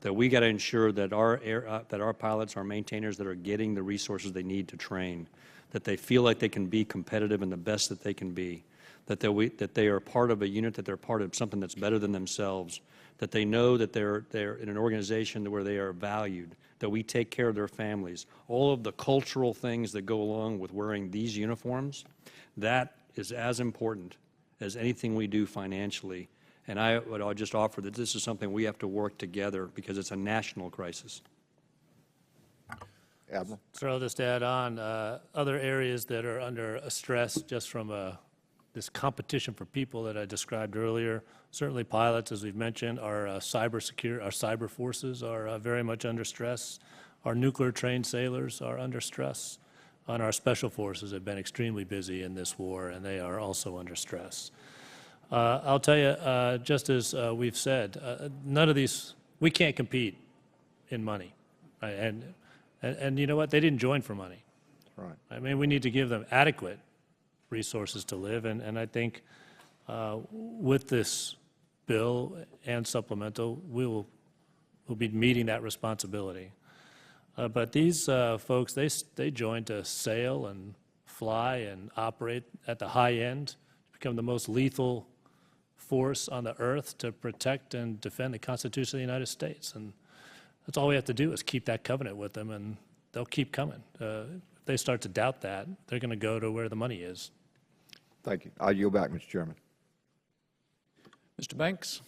Speaker 1: That we got to ensure that our pilots, our maintainers, that are getting the resources they need to train, that they feel like they can be competitive and the best that they can be, that they are part of a unit, that they're part of something that's better than themselves, that they know that they're in an organization where they are valued, that we take care of their families. All of the cultural things that go along with wearing these uniforms, that is as important as anything we do financially. And I would just offer that this is something we have to work together because it's a national crisis.
Speaker 15: Admiral.
Speaker 6: So I'll just add on, other areas that are under stress just from this competition for people that I described earlier. Certainly pilots, as we've mentioned, our cyber forces are very much under stress. Our nuclear trained sailors are under stress. And our special forces have been extremely busy in this war, and they are also under stress. I'll tell you, just as we've said, none of these, we can't compete in money. Right? And you know what? They didn't join for money.
Speaker 15: Right.
Speaker 6: I mean, we need to give them adequate resources to live, and I think with this bill and supplemental, we'll be meeting that responsibility. But these folks, they joined to sail and fly and operate at the high end, become the most lethal force on the earth to protect and defend the Constitution of the United States. And that's all we have to do is keep that covenant with them, and they'll keep coming. If they start to doubt that, they're going to go to where the money is.
Speaker 15: Thank you. I'll yield back, Mr. Chairman.
Speaker 9: Mr. Banks.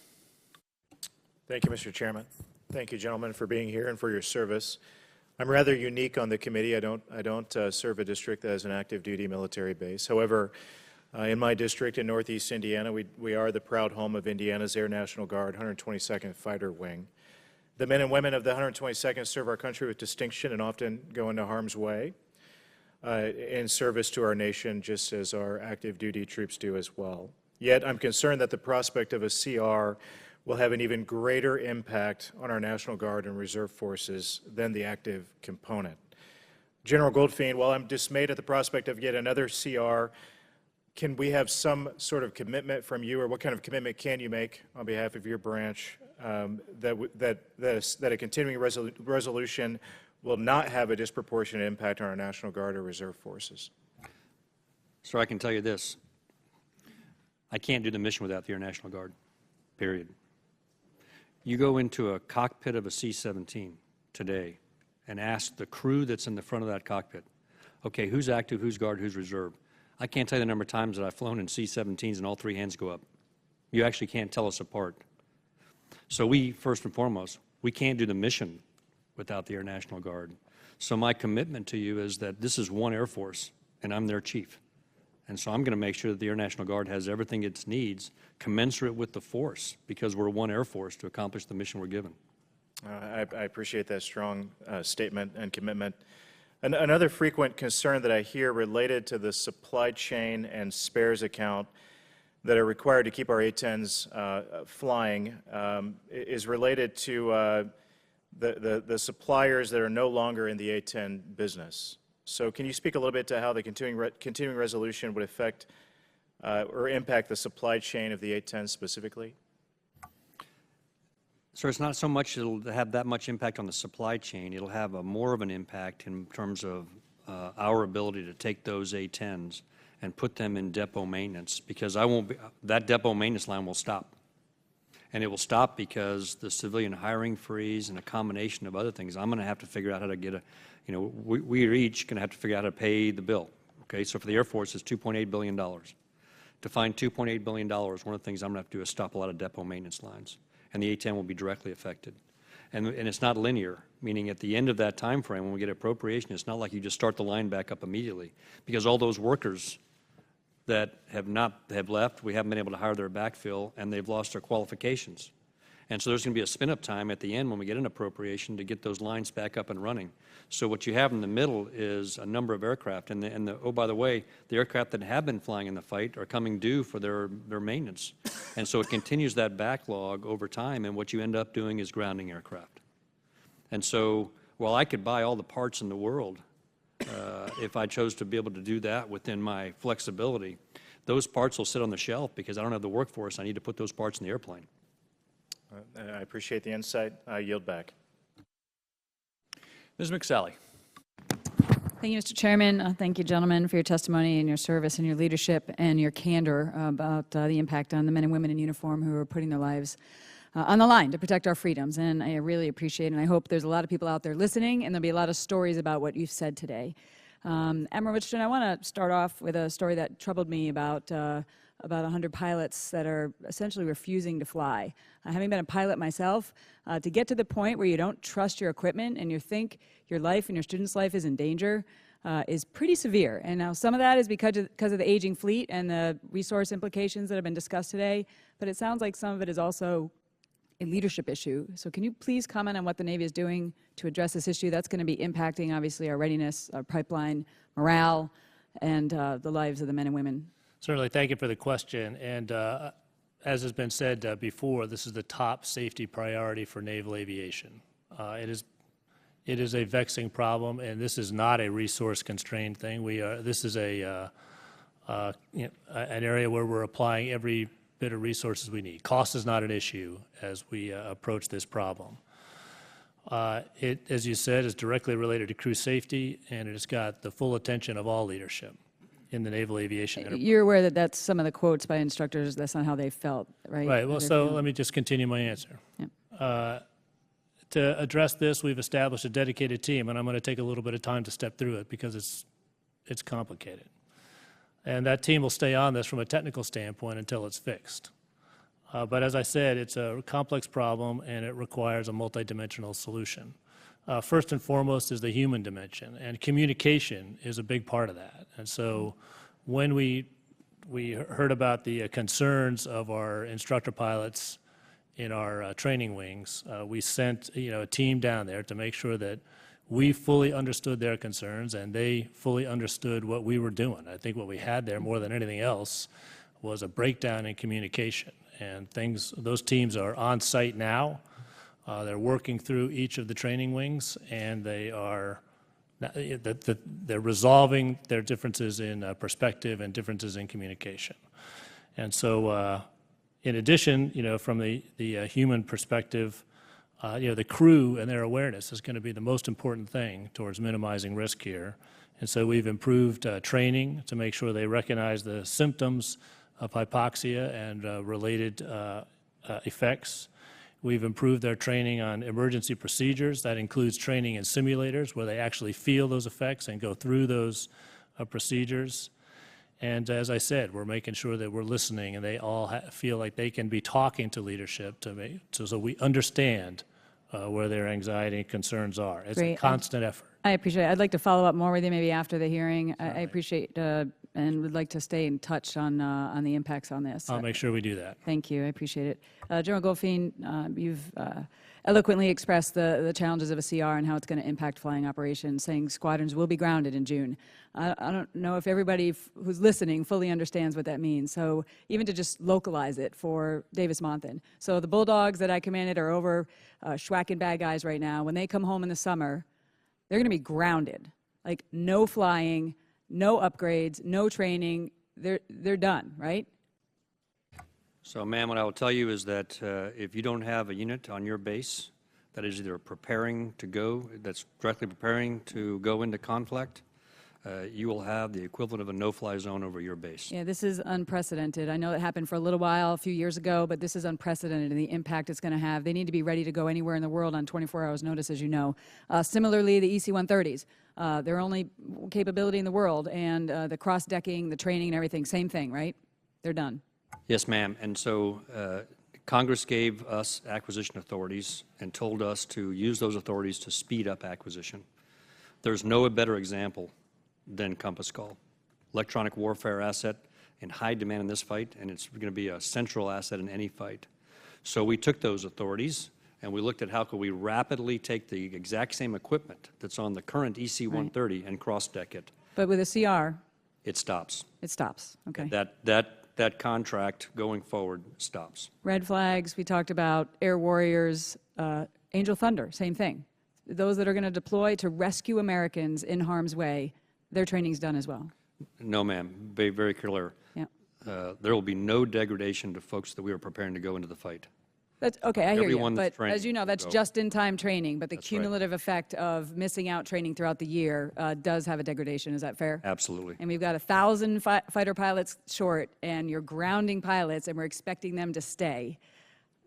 Speaker 16: Thank you, Mr. Chairman. Thank you, gentlemen, for being here and for your service. I'm rather unique on the committee. I don't serve a district that has an active duty military base. However, in my district in Northeast Indiana, we are the proud home of Indiana's Air National Guard 122nd Fighter Wing. The men and women of the 122nd serve our country with distinction and often go into harm's way in service to our nation, just as our active duty troops do as well. Yet I'm concerned that the prospect of a CR will have an even greater impact on our National Guard and Reserve forces than the active component. General Goldfein, while I'm dismayed at the prospect of yet another CR, can we have some sort of commitment from you, or what kind of commitment can you make on behalf of your branch that a continuing resolution will not have a disproportionate impact on our National Guard or Reserve forces?
Speaker 1: Sir, I can tell you this. I can't do the mission without the Air National Guard, period. You go into a cockpit of a C-17 today and ask the crew that's in the front of that cockpit, okay, who's active, who's Guard, who's Reserve? I can't tell you the number of times that I've flown in C-17s and all three hands go up. You actually can't tell us apart. So we, first and foremost, we can't do the mission without the Air National Guard. So my commitment to you is that this is one Air Force, and I'm their chief. And so I'm going to make sure that the Air National Guard has everything it needs commensurate with the force, because we're one Air Force to accomplish the mission we're given.
Speaker 16: I appreciate that strong statement and commitment. Another frequent concern that I hear related to the supply chain and spares account that are required to keep our A-10s flying is related to the suppliers that are no longer in the A-10 business. So can you speak a little bit to how the continuing resolution would affect or impact the supply chain of the A-10 specifically?
Speaker 1: So it's not so much it'll have that much impact on the supply chain. It'll have more of an impact in terms of our ability to take those A-10s and put them in depot maintenance, because that depot maintenance line will stop. And it will stop because the civilian hiring freeze and a combination of other things. I'm going to have to figure out how to get we are each going to have to figure out how to pay the bill. Okay, so for the Air Force, it's $2.8 billion. To find $2.8 billion, one of the things I'm going to have to do is stop a lot of depot maintenance lines, and the A-10 will be directly affected. And it's not linear, meaning at the end of that time frame, when we get appropriation, it's not like you just start the line back up immediately, because all those workers that have left, we haven't been able to hire their backfill, and they've lost their qualifications. And so there's going to be a spin-up time at the end when we get an appropriation to get those lines back up and running. So what you have in the middle is a number of aircraft, oh, by the way, the aircraft that have been flying in the fight are coming due for their maintenance. And so it continues that backlog over time, and what you end up doing is grounding aircraft. And so while I could buy all the parts in the world, if I chose to be able to do that within my flexibility, those parts will sit on the shelf because I don't have the workforce. I need to put those parts in the airplane.
Speaker 16: I appreciate the insight. I yield back.
Speaker 9: Ms. McSally.
Speaker 17: Thank you, Mr. Chairman. Thank you, gentlemen, for your testimony and your service and your leadership and your candor about the impact on the men and women in uniform who are putting their lives on the line to protect our freedoms. And I really appreciate it, and I hope there's a lot of people out there listening, and there'll be a lot of stories about what you've said today. Admiral Richardson, I want to start off with a story that troubled me about 100 pilots that are essentially refusing to fly. Having been a pilot myself, to get to the point where you don't trust your equipment and you think your life and your student's life is in danger is pretty severe. And now some of that is because of the aging fleet and the resource implications that have been discussed today, but it sounds like some of it is also a leadership issue. So can you please comment on what the Navy is doing to address this issue? That's going to be impacting, obviously, our readiness, our pipeline, morale, and the lives of the men and women.
Speaker 6: Certainly, thank you for the question. And as has been said before, this is the top safety priority for naval aviation. It is It is a vexing problem, and this is not a resource-constrained thing. This is an area where we're applying every bit of resources we need. Cost is not an issue as we approach this problem. It, as you said, is directly related to crew safety, and it has got the full attention of all leadership in the naval aviation enterprise.
Speaker 17: You're aware that that's some of the quotes by instructors, that's not how they felt, right?
Speaker 6: Right. Well, so let me just continue my answer.
Speaker 17: Yep.
Speaker 6: To address this, we've established a dedicated team, and I'm going to take a little bit of time to step through it because it's complicated. And that team will stay on this from a technical standpoint until it's fixed. But as I said, it's a complex problem, and it requires a multidimensional solution. First and foremost is the human dimension, and communication is a big part of that. And so when we heard about the concerns of our instructor pilots in our training wings, we sent a team down there to make sure that we fully understood their concerns and they fully understood what we were doing. I think what we had there more than anything else was a breakdown in communication. And those teams are on site now. They're working through each of the training wings, and they're resolving their differences in perspective and differences in communication. And so in addition, from the human perspective, the crew and their awareness is going to be the most important thing towards minimizing risk here. And so we've improved training to make sure they recognize the symptoms of hypoxia and related effects. We've improved their training on emergency procedures. That includes training in simulators where they actually feel those effects and go through those procedures. And as I said, we're making sure that we're listening and they all feel like they can be talking to leadership so we understand where their anxiety and concerns are. It's a constant effort.
Speaker 17: I appreciate it. I'd like to follow up more with you maybe after the hearing. I appreciate and would like to stay in touch on the impacts on this.
Speaker 6: I'll make sure we do that.
Speaker 17: Thank you. I appreciate it. General Goldfein, you've eloquently expressed the challenges of a CR and how it's going to impact flying operations, saying squadrons will be grounded in June. I don't know if everybody who's listening fully understands what that means. So even to just localize it for Davis-Monthan. So the Bulldogs that I commanded are over schwacking bad guys right now. When they come home in the summer, they're going to be grounded. Like no flying, no upgrades, no training. They're done, right?
Speaker 1: So, ma'am, what I will tell you is that if you don't have a unit on your base that is either that's directly preparing to go into conflict, you will have the equivalent of a no-fly zone over your base.
Speaker 17: Yeah, this is unprecedented. I know it happened for a little while, a few years ago, but this is unprecedented in the impact it's going to have. They need to be ready to go anywhere in the world on 24 hours notice, as you know. Similarly, the EC-130s, their only capability in the world, and the cross-decking, the training and everything, same thing, right? They're done.
Speaker 1: Yes, ma'am. And so Congress gave us acquisition authorities and told us to use those authorities to speed up acquisition. There's no better example than Compass Call. Electronic warfare asset in high demand in this fight, and it's going to be a central asset in any fight. So we took those authorities and we looked at how could we rapidly take the exact same equipment that's on the current EC-130 and cross-deck it.
Speaker 17: But with a CR,
Speaker 1: it stops.
Speaker 17: It stops. Okay.
Speaker 1: That contract going forward stops.
Speaker 17: Red flags, we talked about Air Warriors, Angel Thunder, same thing. Those that are going to deploy to rescue Americans in harm's way, their training's done as well.
Speaker 1: No, ma'am. Be very clear.
Speaker 17: Yeah.
Speaker 1: There will be no degradation to folks that we are preparing to go into the fight.
Speaker 17: That's, okay, I hear you. But
Speaker 1: trained
Speaker 17: as you know, that's just-in-time training. But the cumulative effect of missing out training throughout the year does have a degradation. Is that fair?
Speaker 1: Absolutely.
Speaker 17: And we've got 1,000 fighter pilots short, and you're grounding pilots, and we're expecting them to stay.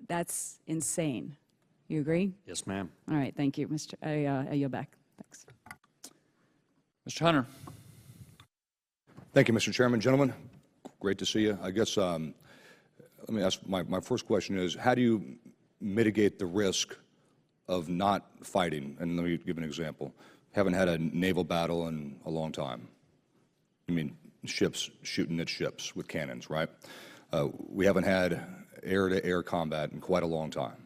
Speaker 17: That's insane. You agree?
Speaker 1: Yes, ma'am.
Speaker 17: All right, thank you. I yield back. Thanks.
Speaker 9: Mr. Hunter.
Speaker 18: Thank you, Mr. Chairman. Gentlemen, great to see you. I guess let me ask, my first question is, how do you mitigate the risk of not fighting? And let me give an example. Haven't had a naval battle in a long time. I mean, ships shooting at ships with cannons, right? We haven't had air-to-air combat in quite a long time.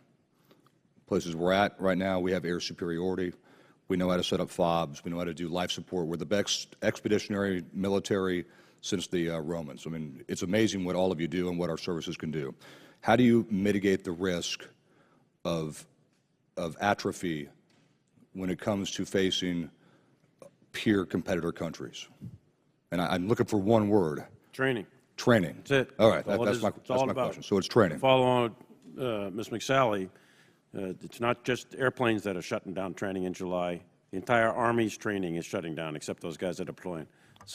Speaker 18: Places we're at right now, we have air superiority. We know how to set up FOBs. We know how to do life support. We're the best expeditionary military since the Romans. I mean, it's amazing what all of you do and what our services can do. How do you mitigate the risk of atrophy when it comes to facing peer competitor countries? And I'm looking for one word.
Speaker 3: Training.
Speaker 18: Training.
Speaker 3: That's it.
Speaker 18: All right,
Speaker 3: That's
Speaker 18: that's
Speaker 3: all
Speaker 18: my
Speaker 3: about.
Speaker 18: question. So it's training.
Speaker 3: Follow on Ms. McSally, it's not just airplanes that are shutting down training in July. The entire Army's training is shutting down, except those guys that are deploying.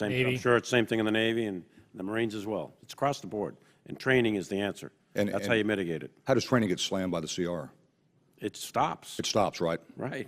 Speaker 3: I'm
Speaker 6: Navy.
Speaker 3: sure it's the same thing in the Navy and the Marines as well. It's across the board, and training is the answer. That's how you mitigate it.
Speaker 18: How does training get slammed by the CR?
Speaker 3: It stops.
Speaker 18: It stops, right?
Speaker 3: Right.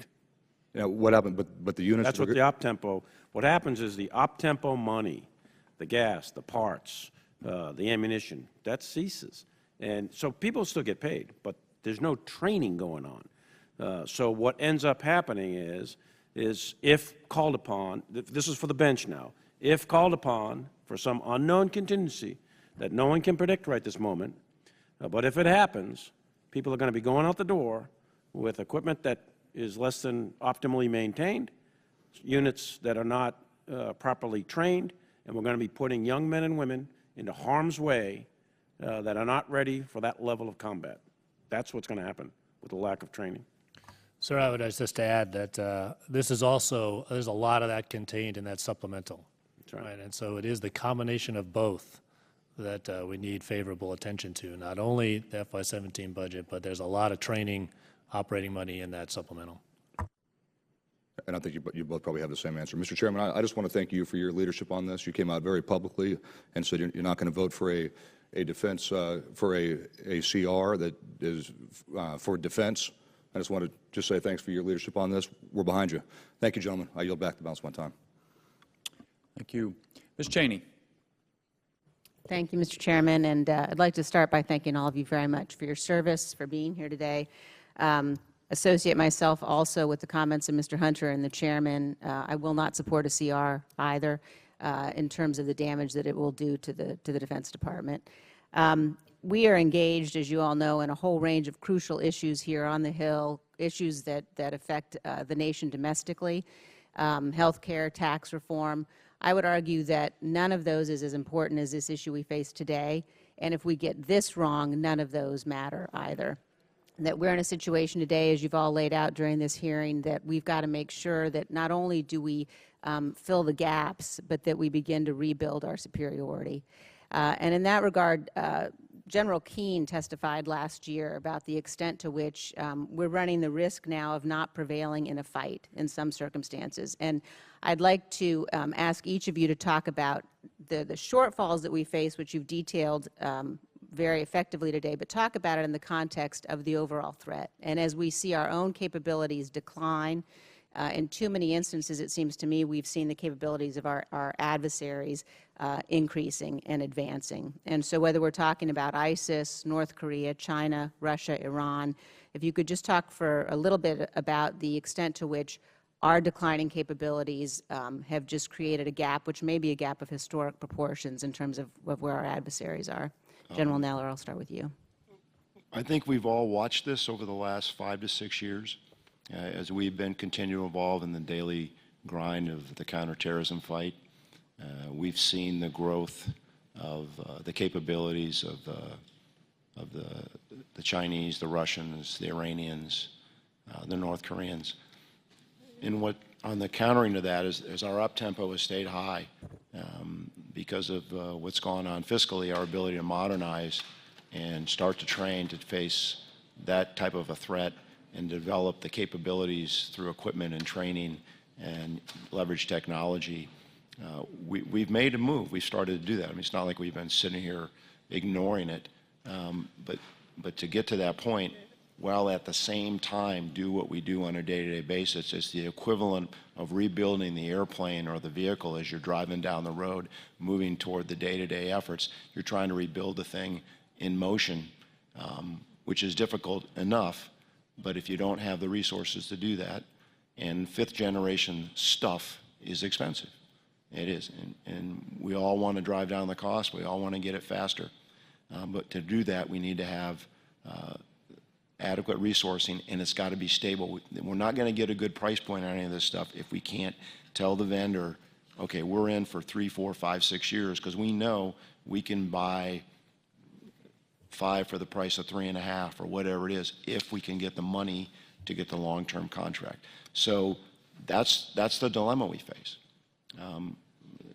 Speaker 18: You know, what happened? But the units.
Speaker 3: That's what the op-tempo. What happens is the op-tempo money, the gas, the parts, the ammunition, that ceases. And so people still get paid, but there's no training going on. So what ends up happening is if called upon, this is for the bench now, if called upon for some unknown contingency that no one can predict right this moment, but if it happens, people are going to be going out the door with equipment that is less than optimally maintained, units that are not properly trained, and we're going to be putting young men and women into harm's way that are not ready for that level of combat. That's what's going to happen with the lack of training.
Speaker 6: Sir, I would just add that this is also, there's a lot of that contained in that supplemental.
Speaker 3: That's right.
Speaker 6: And so it is the combination of both that we need favorable attention to, not only the FY17 budget, but there's a lot of training, operating money in that supplemental.
Speaker 18: And I think you both probably have the same answer. Mr. Chairman, I just want to thank you for your leadership on this. You came out very publicly and said you're not going to vote for a defense, for a CR that is for defense. I just want to say thanks for your leadership on this. We're behind you. Thank you, gentlemen. I yield back the balance of my time.
Speaker 9: Thank you. Ms. Cheney.
Speaker 19: Thank you, Mr. Chairman, and I'd like to start by thanking all of you very much for your service, for being here today. Associate myself also with the comments of Mr. Hunter and the Chairman. I will not support a CR either in terms of the damage that it will do to the Defense Department. We are engaged, as you all know, in a whole range of crucial issues here on the Hill, issues that affect the nation domestically, health care, tax reform. I would argue that none of those is as important as this issue we face today, and if we get this wrong, none of those matter either. That we're in a situation today, as you've all laid out during this hearing, that we've got to make sure that not only do we fill the gaps, but that we begin to rebuild our superiority. And in that regard, General Keane testified last year about the extent to which we're running the risk now of not prevailing in a fight in some circumstances. And I'd like to ask each of you to talk about the shortfalls that we face, which you've detailed very effectively today, but talk about it in the context of the overall threat. And as we see our own capabilities decline, in too many instances, it seems to me, we've seen the capabilities of our adversaries increasing and advancing. And so whether we're talking about ISIS, North Korea, China, Russia, Iran, if you could just talk for a little bit about the extent to which our declining capabilities have just created a gap, which may be a gap of historic proportions in terms of where our adversaries are. General Neller, I'll start with you.
Speaker 7: I think we've all watched this over the last 5 to 6 years as we've been continuing to evolve in the daily grind of the counterterrorism fight. We've seen the growth of the capabilities of the Chinese, the Russians, the Iranians, the North Koreans. And what on the countering to that is our up tempo has stayed high because of what's gone on fiscally, our ability to modernize and start to train to face that type of a threat and develop the capabilities through equipment and training and leverage technology. We've made a move. We've started to do that. I mean, it's not like we've been sitting here ignoring it, but to get to that point, while at the same time do what we do on a day-to-day basis, it's the equivalent of rebuilding the airplane or the vehicle as you're driving down the road, moving toward the day-to-day efforts. You're trying to rebuild the thing in motion, which is difficult enough, but if you don't have the resources to do that, and fifth-generation stuff is expensive. It is, and we all want to drive down the cost. We all want to get it faster. But to do that, we need to have adequate resourcing, and it's got to be stable. We're not going to get a good price point on any of this stuff if we can't tell the vendor, okay, we're in for 3, 4, 5, 6 years, because we know we can buy 5 for the price of 3.5 or whatever it is if we can get the money to get the long-term contract. So that's the dilemma we face.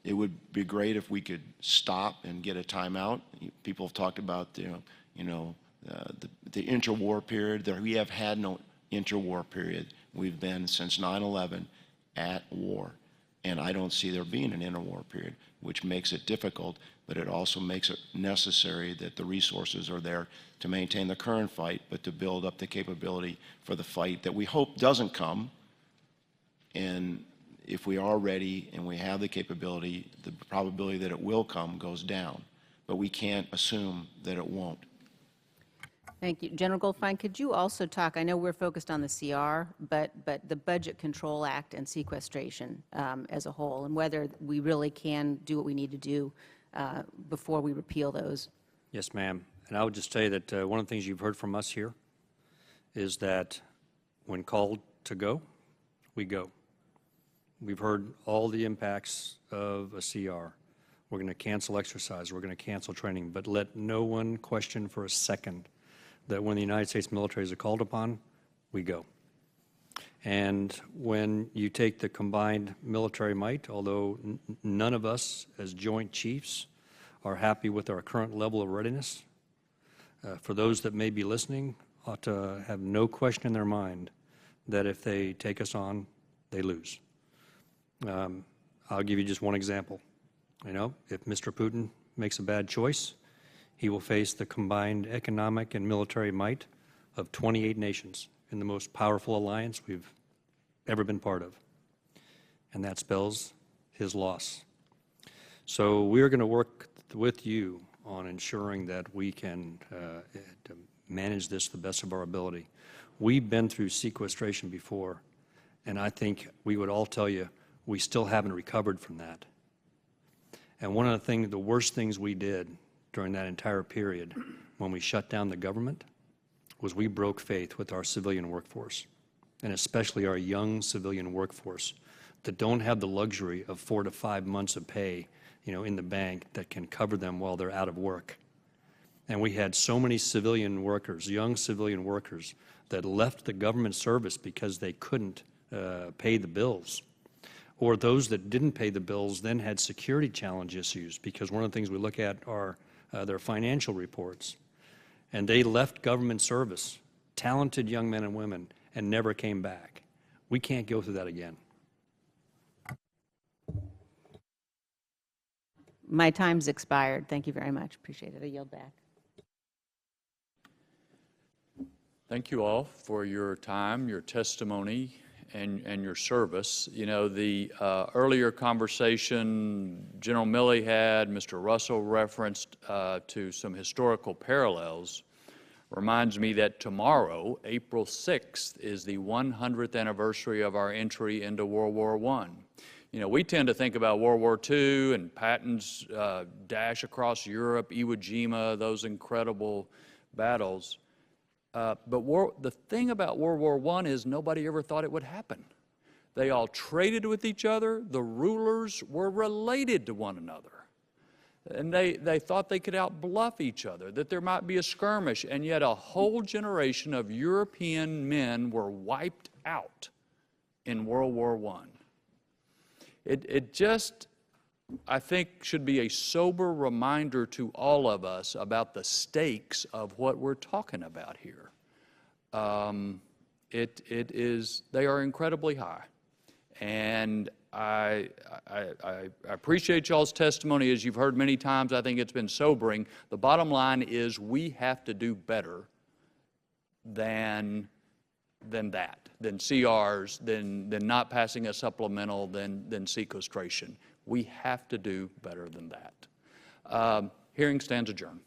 Speaker 7: It would be great if we could stop and get a timeout. People have talked about the interwar period. We have had no interwar period. We've been since 9/11 at war, and I don't see there being an interwar period, which makes it difficult, but it also makes it necessary that the resources are there to maintain the current fight, but to build up the capability for the fight that we hope doesn't come. And if we are ready and we have the capability, the probability that it will come goes down, but we can't assume that it won't.
Speaker 19: Thank you. General Goldfein, could you also talk, I know we're focused on the CR, but the Budget Control Act and sequestration as a whole, and whether we really can do what we need to do before we repeal those?
Speaker 1: Yes, ma'am. And I would just tell you that one of the things you've heard from us here is that when called to go, we go. We've heard all the impacts of a CR. We're going to cancel exercise. We're going to cancel training. But let no one question for a second that when the United States military is called upon, we go. And when you take the combined military might, although none of us as Joint Chiefs are happy with our current level of readiness, for those that may be listening ought to have no question in their mind that if they take us on, they lose. I'll give you just one example. You know, if Mr. Putin makes a bad choice, he will face the combined economic and military might of 28 nations in the most powerful alliance we've ever been part of. And that spells his loss. So we're going to work with you on ensuring that we can manage this to the best of our ability. We've been through sequestration before, and I think we would all tell you we still haven't recovered from that. And one of the worst things we did during that entire period when we shut down the government was we broke faith with our civilian workforce, and especially our young civilian workforce that don't have the luxury of 4 to 5 months of pay, in the bank that can cover them while they're out of work. And we had so many civilian workers, young civilian workers, that left the government service because they couldn't pay the bills. Or those that didn't pay the bills then had security challenge issues, because one of the things we look at are their financial reports. And they left government service, talented young men and women, and never came back. We can't go through that again.
Speaker 19: My time's expired. Thank you very much. Appreciate it. I yield back.
Speaker 9: Thank you all for your time, your testimony, and your service. You know, the earlier conversation General Milley had, Mr. Russell referenced to some historical parallels, reminds me that tomorrow, April 6th, is the 100th anniversary of our entry into World War I. You know, we tend to think about World War II and Patton's dash across Europe, Iwo Jima, those incredible battles. But the thing about World War I is nobody ever thought it would happen. They all traded with each other. The rulers were related to one another. And they thought they could outbluff each other, that there might be a skirmish, and yet a whole generation of European men were wiped out in World War I. It just, I think, should be a sober reminder to all of us about the stakes of what we're talking about here. They are incredibly high. And I appreciate y'all's testimony. As you've heard many times, I think it's been sobering. The bottom line is we have to do better than CRs, than not passing a supplemental, than sequestration. We have to do better than that. Hearing stands adjourned.